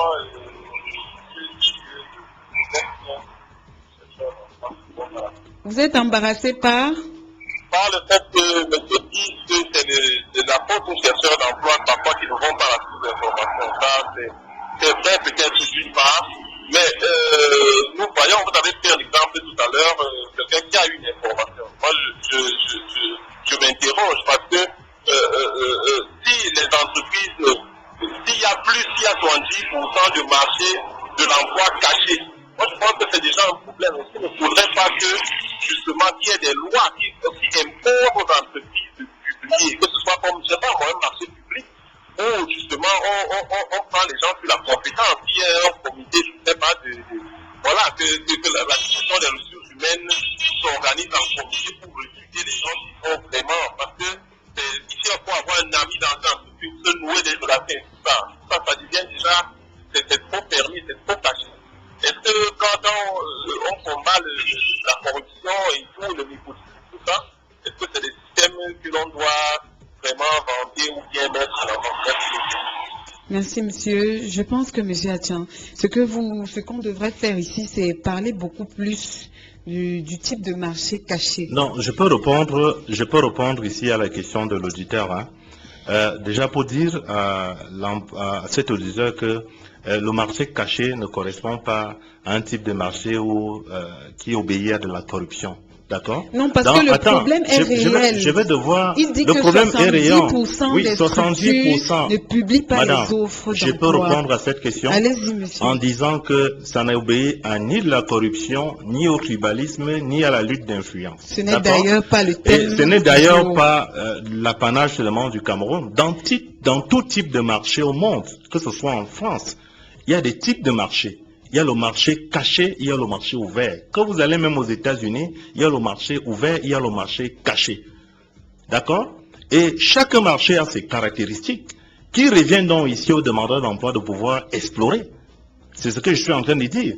Vous êtes embarrassé par le fait que M. dit que c'est de la faute aux chercheurs d'emploi parfois qui ne vont pas la source d'information. Ça, c'est vrai peut-être d'une part, mais nous voyons, vous avez pris un exemple tout à l'heure, quelqu'un qui a une information. Moi, je m'interroge parce que si les entreprises, s'il y a 70% de marché de l'emploi caché, moi je pense que c'est déjà un problème. Il ne faudrait pas que justement qu'il y ait des lois qui imposent aux entreprises de publier, que ce soit comme, je sais pas moi, un marché public, où justement on prend les gens sur la compétence, il y a un comité, je ne sais pas, voilà, que la question des ressources humaines s'organise en Est-ce que c'est des systèmes que l'on doit vraiment inventer ou bien mettre en avant? Merci, monsieur. Je pense que, monsieur Atian, ce qu'on devrait faire ici, c'est parler beaucoup plus du type de marché caché. Non, je peux répondre ici à la question de l'auditeur. Hein. Déjà pour dire à cet auditeur que le marché caché ne correspond pas à un type de marché qui obéit à de la corruption. D'accord? Non, parce que le problème est réel. Je vais devoir... Il dit le que problème 70% est réel. Oui, des 70%. ne publient pas Madame, les offres je peux d'emploi. répondre à cette question Allez-y, monsieur. en disant que ça n'obéit à ni de la corruption, ni au tribalisme, ni à la lutte d'influence. Ce n'est d'ailleurs pas le Et thème. ce n'est d'ailleurs pas l'apanage seulement du Cameroun. Dans tout type de marché au monde, que ce soit en France, il y a des types de marchés. Il y a le marché caché, il y a le marché ouvert. Quand vous allez même aux États-Unis, il y a le marché ouvert, il y a le marché caché. D'accord? Et chaque marché a ses caractéristiques qui reviennent donc ici aux demandeurs d'emploi de pouvoir explorer. C'est ce que je suis en train de dire.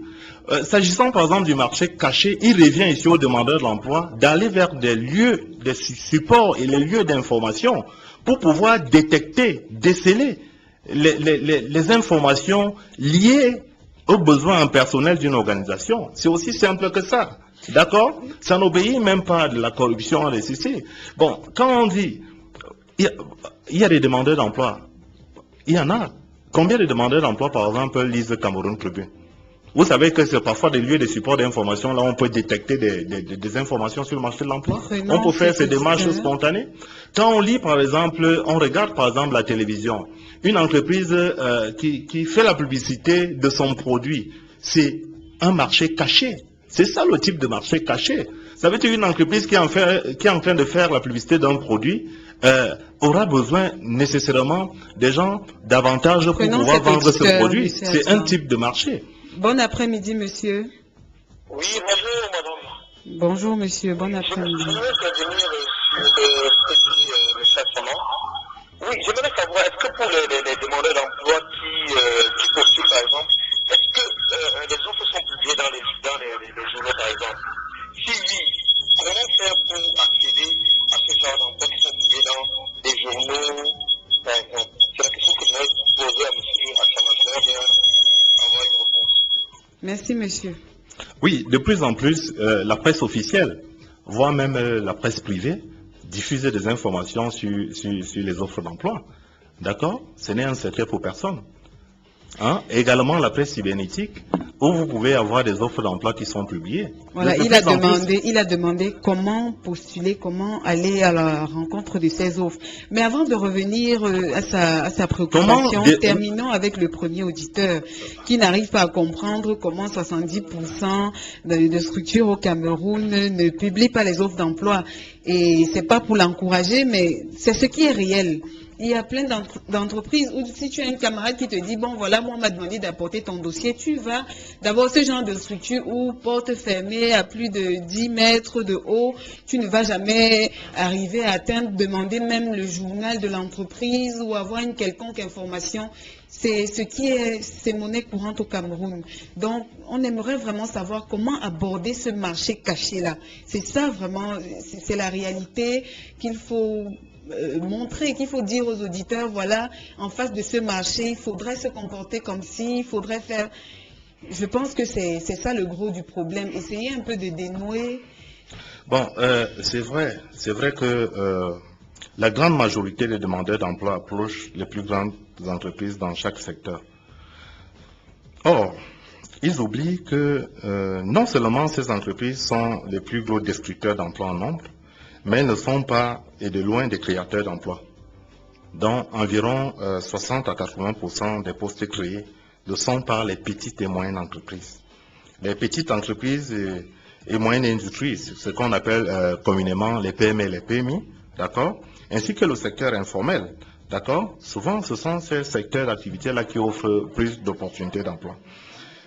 S'agissant par exemple du marché caché, il revient ici aux demandeurs d'emploi d'aller vers des lieux de support et les lieux d'information pour pouvoir détecter, déceler les informations liées aux besoins personnels d'une organisation. C'est aussi simple que ça. D'accord? Ça n'obéit même pas à de la corruption à l'ECC. Bon, quand on dit, il y a des demandeurs d'emploi, il y en a. Combien de demandeurs d'emploi, par exemple, lisent Cameroun Tribune? Vous savez que c'est parfois des lieux de support d'information, là on peut détecter des informations sur le marché de l'emploi. On peut faire ces démarches spontanées. Quand on lit, par exemple, on regarde par exemple la télévision, une entreprise qui fait la publicité de son produit, c'est un marché caché. C'est ça le type de marché caché. Ça veut dire une entreprise qui est en train de faire la publicité d'un produit aura besoin nécessairement des gens davantage pour pouvoir vendre ce produit. C'est un type de marché. Bon après-midi, monsieur. Oui, bonjour, madame. Bonjour, monsieur. Bon après-midi. Je voudrais revenir sur ce que dit le châtiment. Oui, j'aimerais savoir, est-ce que pour les demandeurs d'emploi qui postulent, par exemple, est-ce que les offres sont publiées dans les journaux, par exemple? Si oui, comment faire pour accéder à ce genre d'emploi qui sont publiés dans les journaux, par exemple? C'est la question que je voudrais poser à monsieur Achama. J'aimerais bien avoir une réponse. Merci, monsieur. Oui, de plus en plus, la presse officielle, voire même la presse privée, diffuse des informations sur les offres d'emploi. D'accord? Ce n'est un secret pour personne. Hein? Également la presse cybernétique, où vous pouvez avoir des offres d'emploi qui sont publiées. Voilà, il a demandé comment postuler, comment aller à la rencontre de ces offres. Mais avant de revenir à sa préoccupation, terminons avec le premier auditeur qui n'arrive pas à comprendre comment 70% de structures au Cameroun ne publient pas les offres d'emploi. Et c'est pas pour l'encourager, mais c'est ce qui est réel. Il y a plein d'entreprises où si tu as une camarade qui te dit, bon voilà, moi on m'a demandé d'apporter ton dossier, tu vas d'abord ce genre de structure où porte fermée à plus de 10 mètres de haut, tu ne vas jamais arriver à atteindre, demander même le journal de l'entreprise ou avoir une quelconque information. C'est monnaie courante au Cameroun. Donc, on aimerait vraiment savoir comment aborder ce marché caché-là. C'est ça vraiment, c'est la réalité qu'il faut montrer, qu'il faut dire aux auditeurs, voilà, en face de ce marché, il faudrait se comporter comme ci, il faudrait faire... Je pense que c'est ça le gros du problème. Essayez un peu de dénouer. Bon, c'est vrai que la grande majorité des demandeurs d'emploi approchent les plus grandes entreprises dans chaque secteur. Or, ils oublient que non seulement ces entreprises sont les plus gros destructeurs d'emplois en nombre, mais ne sont pas, et de loin, des créateurs d'emplois. Dans environ 60 à 80% des postes créés le sont par les petites et moyennes entreprises. Les petites entreprises et moyennes industries, ce qu'on appelle communément les PME et les PMI, d'accord, ainsi que le secteur informel, d'accord. Souvent, ce sont ces secteurs d'activité-là qui offrent plus d'opportunités d'emploi.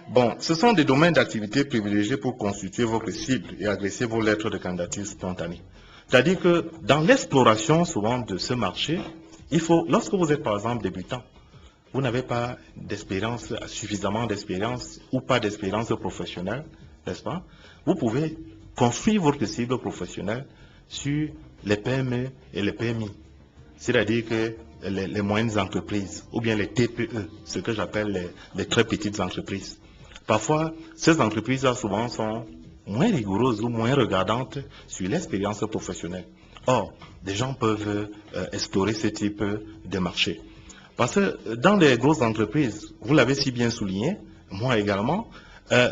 Bon, ce sont des domaines d'activité privilégiés pour constituer votre cible et adresser vos lettres de candidature spontanées. C'est-à-dire que dans l'exploration souvent de ce marché, il faut, lorsque vous êtes par exemple débutant, vous n'avez pas d'expérience, suffisamment d'expérience ou pas d'expérience professionnelle, n'est-ce pas? Vous pouvez construire votre cible professionnelle sur les PME et les PMI, c'est-à-dire que les moyennes entreprises, ou bien les TPE, ce que j'appelle les très petites entreprises. Parfois, ces entreprises-là souvent sont moins rigoureuses ou moins regardantes sur l'expérience professionnelle. Or, des gens peuvent explorer ce type de marché. Parce que dans les grosses entreprises, vous l'avez si bien souligné, moi également,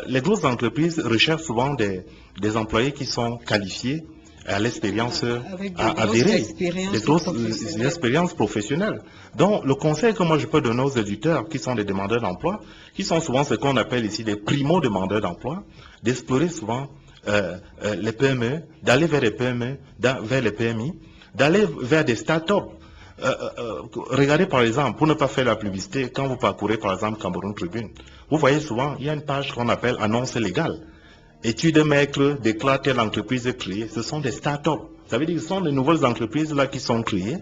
les grosses entreprises recherchent souvent des employés qui sont qualifiés à l'expérience avérée, des grosses expériences professionnelles. Donc, le conseil que moi je peux donner aux éditeurs qui sont des demandeurs d'emploi, qui sont souvent ce qu'on appelle ici des primo-demandeurs d'emploi, d'explorer souvent les PME, d'aller vers les PME, vers les PMI, d'aller vers des start-up. Regardez par exemple, pour ne pas faire la publicité, quand vous parcourez par exemple Cameroun Tribune, vous voyez souvent, il y a une page qu'on appelle annonce légale. Études maîtres déclarent telle entreprise est créée, ce sont des start-up. Ça veut dire que ce sont des nouvelles entreprises là qui sont créées.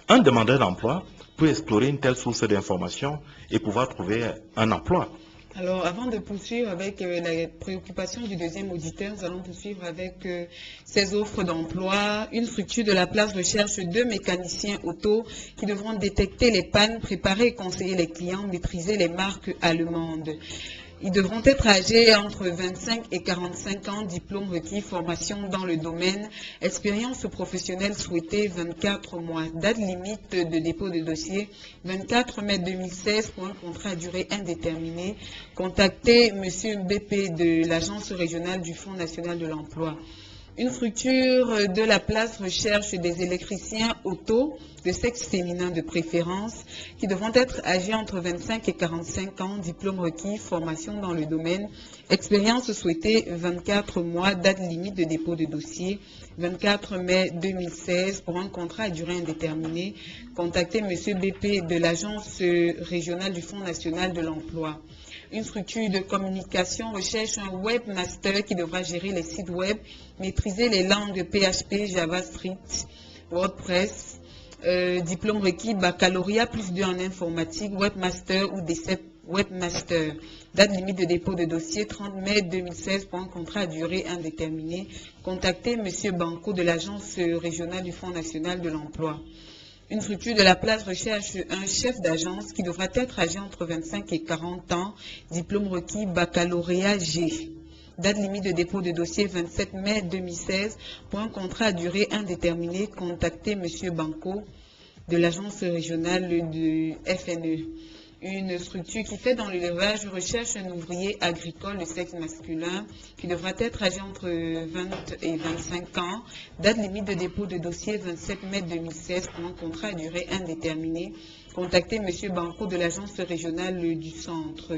Un demandeur d'emploi peut explorer une telle source d'information et pouvoir trouver un emploi. Alors, avant de poursuivre avec la préoccupation du deuxième auditeur, nous allons poursuivre avec ces offres d'emploi. Une structure de la place recherche 2 mécaniciens auto qui devront détecter les pannes, préparer et conseiller les clients, maîtriser les marques allemandes. Ils devront être âgés entre 25 et 45 ans, diplôme requis, formation dans le domaine, expérience professionnelle souhaitée 24 mois, date limite de dépôt de dossier 24 mai 2016 pour un contrat à durée indéterminée. Contactez M. BP de l'Agence régionale du Fonds national de l'emploi. Une structure de la place recherche des électriciens auto de sexe féminin de préférence qui devront être âgés entre 25 et 45 ans, diplôme requis, formation dans le domaine, expérience souhaitée 24 mois, date limite de dépôt de dossier 24 mai 2016 pour un contrat à durée indéterminée. Contactez M. BP de l'Agence régionale du Fonds national de l'emploi. Une structure de communication recherche un webmaster qui devra gérer les sites web, maîtriser les langues PHP, JavaScript, WordPress, diplôme requis, baccalauréat plus 2 en informatique, webmaster ou DCEP webmaster. Date limite de dépôt de dossier 30 mai 2016 pour un contrat à durée indéterminée. Contactez M. Banco de l'Agence régionale du Fonds national de l'emploi. Une structure de la place recherche un chef d'agence qui devra être âgé entre 25 et 40 ans, diplôme requis, baccalauréat G. Date limite de dépôt de dossier 27 mai 2016 pour un contrat à durée indéterminée. Contactez M. Banco de l'agence régionale du FNE. Une structure qui fait dans l'élevage recherche un ouvrier agricole de sexe masculin qui devra être âgé entre 20 et 25 ans. Date limite de dépôt de dossier 27 mai 2016 pour un contrat à durée indéterminée. Contactez M. Banco de l'agence régionale du centre.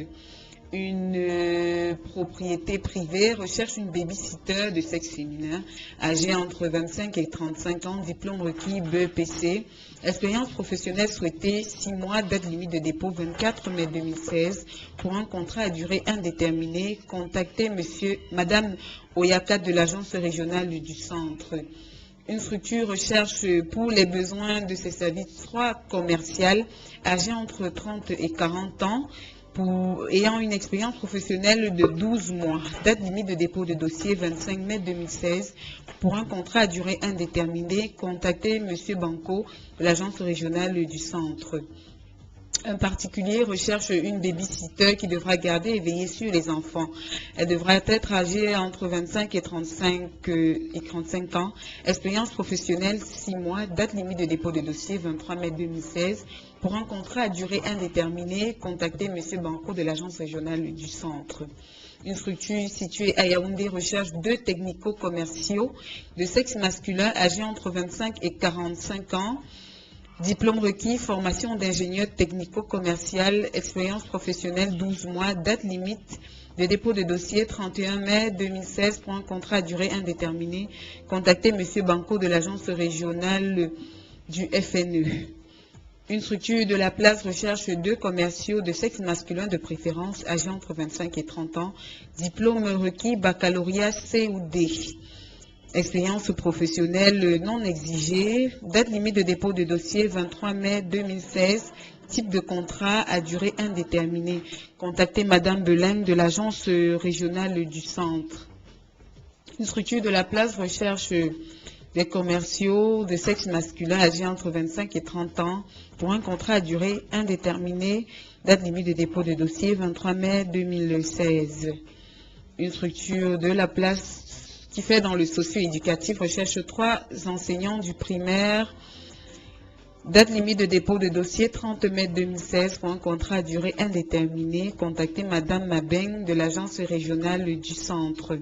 Une propriété privée recherche une babysitter de sexe féminin, âgée entre 25 et 35 ans, diplôme requis BEPC, expérience professionnelle souhaitée 6 mois, date limite de dépôt 24 mai 2016 pour un contrat à durée indéterminée. Contactez Madame Oyaka de l'agence régionale du centre. Une structure recherche pour les besoins de ses services 3 commerciales, âgées entre 30 et 40 ans, ayant une expérience professionnelle de 12 mois. Date limite de dépôt de dossier 25 mai 2016 pour un contrat à durée indéterminée. Contactez M. Banco de l'agence régionale du centre. Un particulier recherche une babysitter qui devra garder et veiller sur les enfants. Elle devra être âgée entre 25 et 35 ans. Expérience professionnelle 6 mois. Date limite de dépôt de dossier 23 mai 2016. Pour un contrat à durée indéterminée, contactez M. Banco de l'agence régionale du centre. Une structure située à Yaoundé recherche 2 technico-commerciaux de sexe masculin âgés entre 25 et 45 ans. Diplôme requis, formation d'ingénieur technico-commercial, expérience professionnelle 12 mois, date limite de dépôt de dossier 31 mai 2016 pour un contrat à durée indéterminée. Contactez M. Banco de l'agence régionale du FNE. Une structure de la place recherche 2 commerciaux de sexe masculin de préférence, âgés entre 25 et 30 ans, diplôme requis, baccalauréat C ou D. Expérience professionnelle non exigée, date limite de dépôt de dossier 23 mai 2016, type de contrat à durée indéterminée. Contactez Madame Belin de l'agence régionale du centre. Une structure de la place recherche des commerciaux de sexe masculin âgés entre 25 et 30 ans pour un contrat à durée indéterminée, date limite de dépôt de dossier 23 mai 2016. Une structure de la place qui fait dans le socio-éducatif recherche 3 enseignants du primaire. Date limite de dépôt de dossier 30 mai 2016 pour un contrat à durée indéterminée. Contactez Madame Mabeng de l'agence régionale du centre.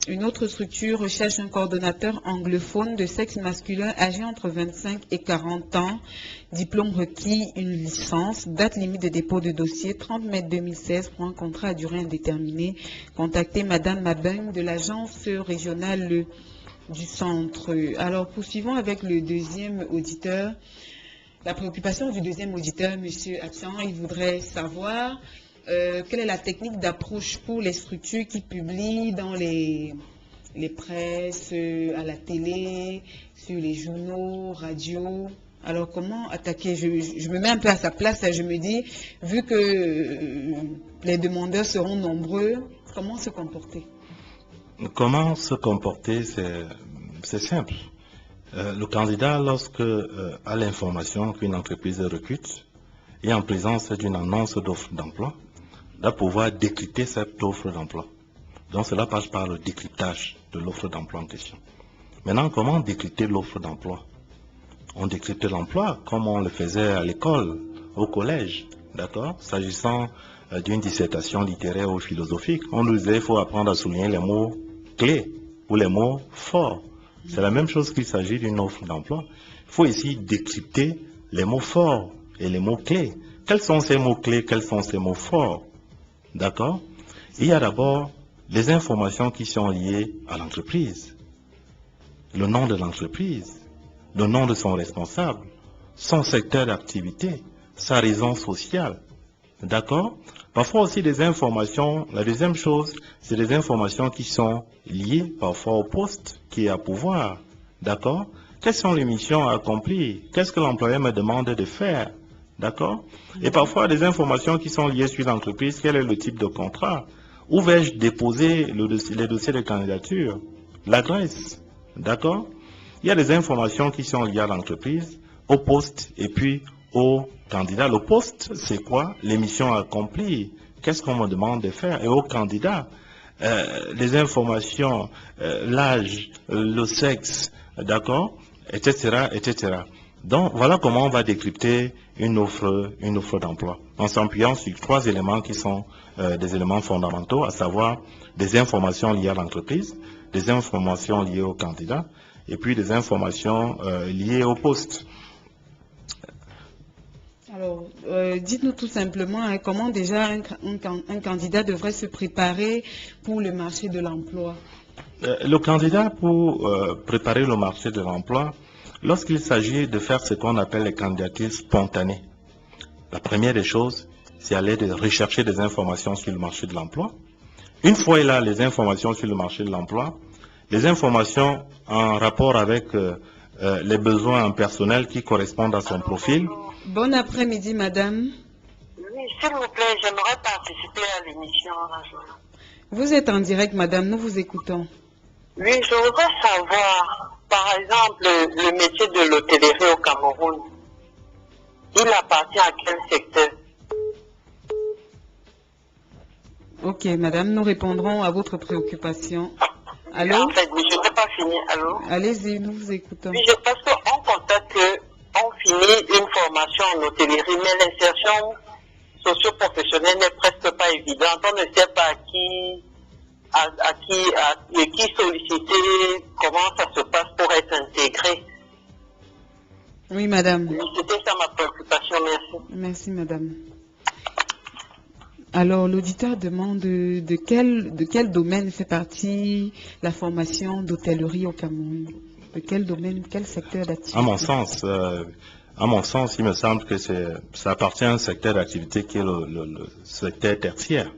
Une autre structure recherche un coordonnateur anglophone de sexe masculin âgé entre 25 et 40 ans. Diplôme requis, une licence. Date limite de dépôt de dossier 30 mai 2016 pour un contrat à durée indéterminée. Contactez Madame Mabeng de l'agence régionale du centre. Alors, poursuivons avec le deuxième auditeur. La préoccupation du deuxième auditeur, Monsieur Atsan, il voudrait savoir quelle est la technique d'approche pour les structures qui publient dans les presses, à la télé, sur les journaux, radios. Alors, comment attaquer? Je me mets un peu à sa place et je me dis, vu que les demandeurs seront nombreux, comment se comporter? Comment se comporter, c'est simple. Le candidat, lorsque a l'information qu'une entreprise recrute et en présence d'une annonce d'offre d'emploi, doit pouvoir décrypter cette offre d'emploi. Donc cela passe par le décryptage de l'offre d'emploi en question. Maintenant, comment décrypter l'offre d'emploi? On décrypte l'emploi comme on le faisait à l'école, au collège, d'accord? S'agissant d'une dissertation littéraire ou philosophique, on nous disait qu'il faut apprendre à souligner les mots clés ou les mots forts. C'est la même chose qu'il s'agit d'une offre d'emploi. Il faut ici décrypter les mots forts et les mots clés. Quels sont ces mots clés? Quels sont ces mots forts? D'accord? Il y a d'abord les informations qui sont liées à l'entreprise. Le nom de l'entreprise, le nom de son responsable, son secteur d'activité, sa raison sociale. D'accord? Parfois aussi des informations, la deuxième chose, c'est des informations qui sont liées parfois au poste qui est à pouvoir. D'accord? Quelles sont les missions à accomplir? Qu'est-ce que l'employeur me demande de faire? D'accord? Et parfois des informations qui sont liées sur l'entreprise, quel est le type de contrat? Où vais-je déposer les dossiers de candidature? L'adresse. D'accord? Il y a des informations qui sont liées à l'entreprise, au poste et puis au candidat. Le poste, c'est quoi? Les missions à accomplir. Qu'est-ce qu'on me demande de faire? Et au candidat, les informations, l'âge, le sexe, d'accord? Etc., etc. Donc, voilà comment on va décrypter une offre d'emploi, en s'appuyant sur 3 éléments qui sont des éléments fondamentaux, à savoir des informations liées à l'entreprise, des informations liées au candidat, et puis des informations liées au poste. Alors, dites-nous tout simplement comment déjà un candidat devrait se préparer pour le marché de l'emploi. Le candidat, pour préparer le marché de l'emploi, lorsqu'il s'agit de faire ce qu'on appelle les candidatures spontanées, la première des choses, c'est aller de rechercher des informations sur le marché de l'emploi. Une fois il a les informations sur le marché de l'emploi, les informations en rapport avec les besoins en personnel qui correspondent à son profil. Bon après-midi, madame. Oui, s'il vous plaît, j'aimerais participer à l'émission. Vous êtes en direct, madame, nous vous écoutons. Oui, je voudrais savoir, par exemple, le métier de l'hôtellerie au Cameroun. Il appartient à quel secteur? Ok, madame, nous répondrons à votre préoccupation. Allô? En fait, mais je n'ai pas fini. Allô? Allez-y, nous vous écoutons. Oui, parce qu'on constate qu'on finit une formation en hôtellerie, mais l'insertion socio-professionnelle n'est presque pas évidente. On ne sait pas qui solliciter, comment ça se passe pour être intégré. Oui, madame. C'était ça ma préoccupation, merci. Merci, madame. Alors, l'auditeur demande de quel domaine fait partie la formation d'hôtellerie au Cameroun? De quel domaine, quel secteur d'activité? À mon sens, il me semble que ça appartient à un secteur d'activité qui est le secteur tertiaire.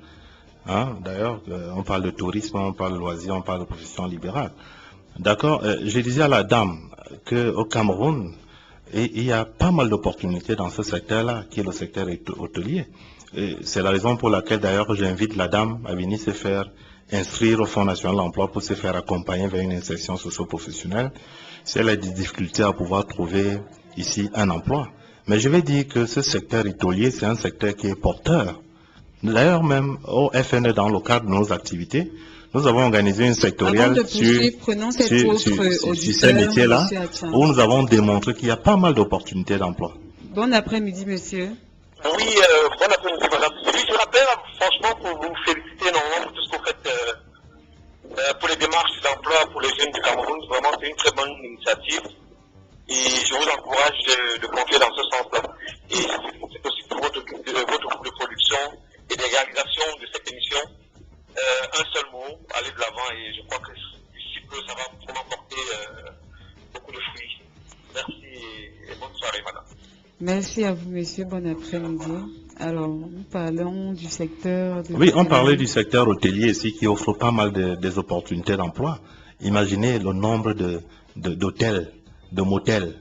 Hein? D'ailleurs, on parle de tourisme, on parle de loisirs, on parle de profession libérale. D'accord? Je disais à la dame qu'au Cameroun, il y a pas mal d'opportunités dans ce secteur-là, qui est le secteur hôtelier. C'est la raison pour laquelle, d'ailleurs, j'invite la dame à venir se faire inscrire au Fonds national de l'emploi pour se faire accompagner vers une insertion socio-professionnelle, si elle a des difficultés à pouvoir trouver ici un emploi. Mais je vais dire que ce secteur hôtelier, c'est un secteur qui est porteur. D'ailleurs, même au FNE, dans le cadre de nos activités, nous avons organisé une sectorielle sur ces métiers-là, où nous avons démontré qu'il y a pas mal d'opportunités d'emploi. Bon après-midi, monsieur. Oui, bon après-midi, madame. Je rappelle, franchement, pour vous féliciter énormément pour tout ce que vous faites pour les démarches d'emploi pour les jeunes du Cameroun. Vraiment, c'est une très bonne initiative. Et je vous encourage de continuer dans ce sens-là. Et c'est aussi pour votre groupe de production et des réalisations de cette émission. Un seul mot, aller de l'avant, et je crois que d'ici peu, ça va vraiment porter beaucoup de fruits. Merci et bonne soirée, madame. Merci à vous, monsieur. Bon après-midi. Alors, nous parlons du secteur... Oui, on parlait du secteur hôtelier ici qui offre pas mal des opportunités d'emploi. Imaginez le nombre d'hôtels, de motels,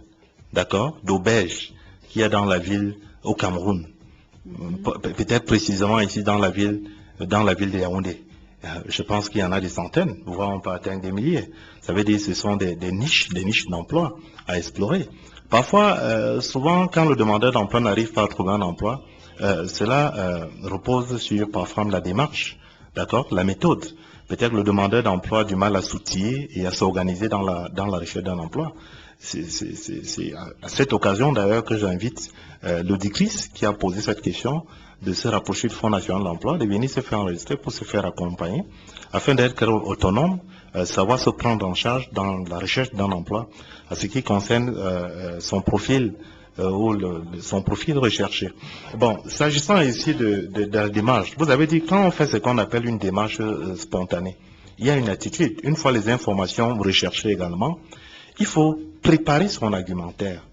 d'accord, d'auberges qu'il y a dans la ville au Cameroun. Peut-être précisément ici dans la ville de Yaoundé. Je pense qu'il y en a des centaines, voire on peut atteindre des milliers. Ça veut dire que ce sont des niches d'emploi à explorer. Parfois, souvent, quand le demandeur d'emploi n'arrive pas à trouver un emploi, cela repose sur parfois la démarche, d'accord, la méthode. Peut-être que le demandeur d'emploi a du mal à s'outiller et à s'organiser dans la recherche d'un emploi. C'est à cette occasion d'ailleurs que j'invite l'Odicris qui a posé cette question de se rapprocher du Fonds national de l'emploi, de venir se faire enregistrer pour se faire accompagner, afin d'être autonome, savoir se prendre en charge dans la recherche d'un emploi, à ce qui concerne son profil ou son profil recherché. Bon, s'agissant ici de la démarche, vous avez dit quand on fait ce qu'on appelle une démarche spontanée, il y a une attitude. Une fois les informations recherchées également, il faut préparer son argumentaire,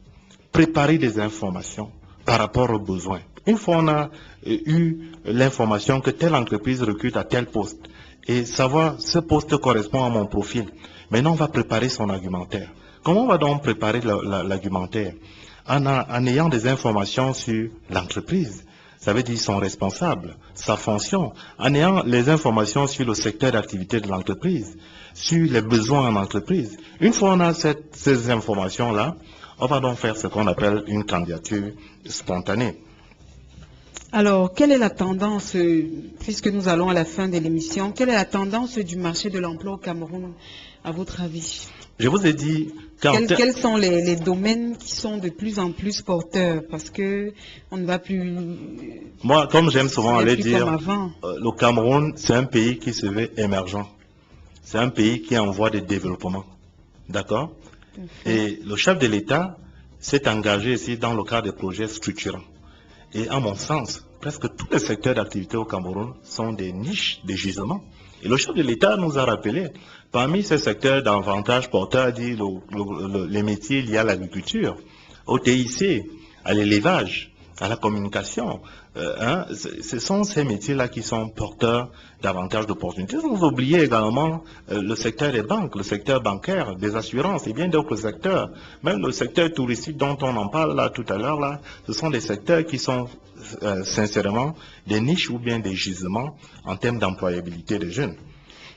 préparer des informations par rapport aux besoins. Une fois on a eu l'information que telle entreprise recrute à tel poste et savoir ce poste correspond à mon profil, maintenant on va préparer son argumentaire. Comment on va donc préparer l'argumentaire? En ayant des informations sur l'entreprise, ça veut dire son responsable, sa fonction, en ayant les informations sur le secteur d'activité de l'entreprise, sur les besoins en entreprise. Une fois on a ces informations-là, on va donc faire ce qu'on appelle une candidature spontanée. Alors, quelle est la tendance, puisque nous allons à la fin de l'émission, quelle est la tendance du marché de l'emploi au Cameroun, à votre avis? Je vous ai dit... Quels sont les domaines qui sont de plus en plus porteurs? Parce que on ne va plus... Moi, comme j'aime souvent aller dire, le Cameroun, c'est un pays qui se veut émergent. C'est un pays qui est en voie de développement. D'accord? Et le chef de l'État s'est engagé ici dans le cadre des projets structurants. Et à mon sens, presque tous les secteurs d'activité au Cameroun sont des niches de gisement. Et le chef de l'État nous a rappelé, parmi ces secteurs d'avantage porteurs, a dit les métiers liés à l'agriculture, au TIC, à l'élevage, à la communication. Ce sont ces métiers-là qui sont porteurs davantage d'opportunités. Vous oubliez également le secteur des banques, le secteur bancaire, des assurances et bien d'autres secteurs. Même le secteur touristique dont on en parle là tout à l'heure, là, ce sont des secteurs qui sont sincèrement des niches ou bien des gisements en termes d'employabilité des jeunes.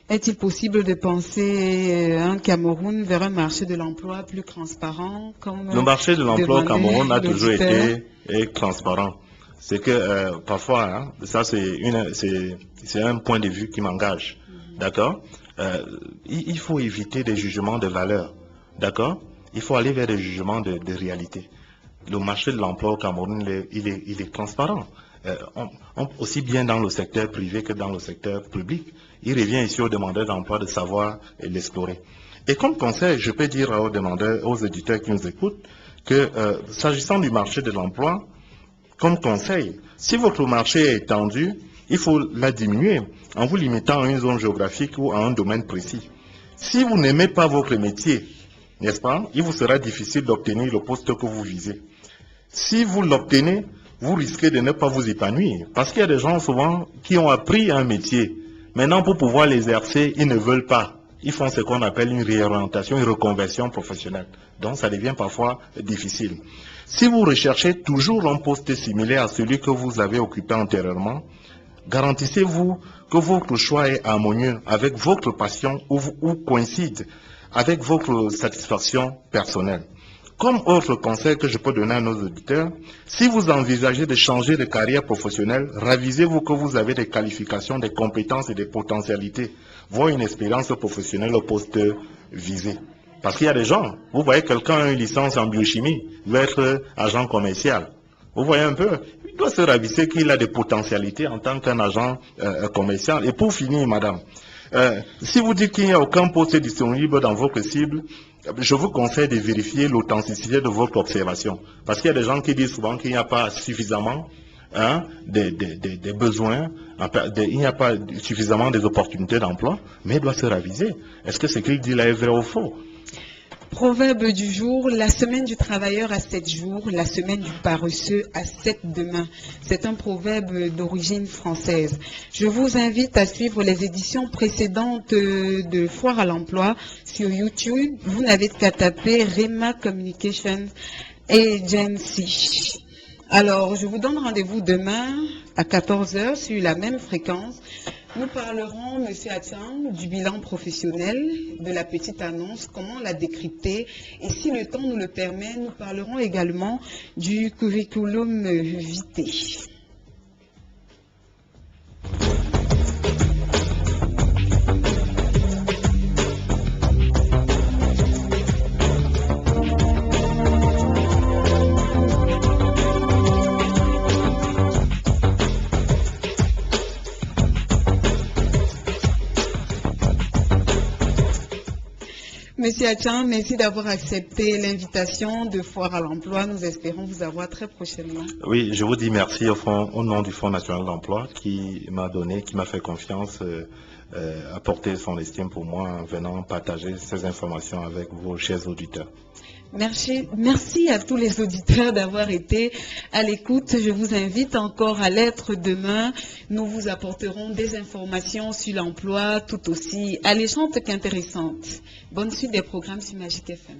Est-il possible de penser un Cameroun vers un marché de l'emploi plus transparent comme le marché de l'emploi au Cameroun a toujours été transparent. C'est que parfois, ça c'est un point de vue qui m'engage. D'accord? Il faut éviter des jugements de valeur. D'accord? Il faut aller vers des jugements de réalité. Le marché de l'emploi au Cameroun, il est transparent. Aussi bien dans le secteur privé que dans le secteur public. Il revient ici aux demandeurs d'emploi de savoir l'explorer. Et comme conseil, je peux dire aux demandeurs, aux éditeurs qui nous écoutent, que s'agissant du marché de l'emploi, comme conseil, si votre marché est étendu, il faut la diminuer en vous limitant à une zone géographique ou à un domaine précis. Si vous n'aimez pas votre métier, n'est-ce pas, il vous sera difficile d'obtenir le poste que vous visez. Si vous l'obtenez, vous risquez de ne pas vous épanouir. Parce qu'il y a des gens souvent qui ont appris un métier. Maintenant, pour pouvoir l'exercer, ils ne veulent pas. Ils font ce qu'on appelle une réorientation, une reconversion professionnelle. Donc, ça devient parfois difficile. Si vous recherchez toujours un poste similaire à celui que vous avez occupé antérieurement, Garantissez-vous que votre choix est harmonieux avec votre passion ou coïncide avec votre satisfaction personnelle. Comme autre conseil que je peux donner à nos auditeurs, si vous envisagez de changer de carrière professionnelle, ravisez-vous que vous avez des qualifications, des compétences et des potentialités, voire une expérience professionnelle au poste visé. Parce qu'il y a des gens, vous voyez quelqu'un a une licence en biochimie, il va être agent commercial. Vous voyez un peu, il doit se ravisser qu'il a des potentialités en tant qu'un agent commercial. Et pour finir, madame, si vous dites qu'il n'y a aucun poste disponible dans votre cible, je vous conseille de vérifier l'authenticité de votre observation. Parce qu'il y a des gens qui disent souvent qu'il n'y a pas suffisamment des besoins, il n'y a pas suffisamment des opportunités d'emploi, mais il doit se raviser. Est-ce que ce qu'il dit là est vrai ou faux? Proverbe du jour, la semaine du travailleur a 7 jours, la semaine du paresseux a 7 demain. C'est un proverbe d'origine française. Je vous invite à suivre les éditions précédentes de Foire à l'emploi sur YouTube. Vous n'avez qu'à taper Rema Communication Agency. Alors, je vous donne rendez-vous demain à 14h sur la même fréquence. Nous parlerons, M. Attiang, du bilan professionnel, de la petite annonce, comment la décrypter. Et si le temps nous le permet, nous parlerons également du curriculum vitae. Monsieur Attiang, merci d'avoir accepté l'invitation de Foire à l'emploi. Nous espérons vous avoir très prochainement. Oui, je vous dis merci au nom du Fonds national d'emploi qui m'a fait confiance, apporté son estime pour moi en venant partager ces informations avec vos chers auditeurs. Merci à tous les auditeurs d'avoir été à l'écoute. Je vous invite encore à l'être demain. Nous vous apporterons des informations sur l'emploi tout aussi alléchantes qu'intéressantes. Bonne suite des programmes sur Magic FM.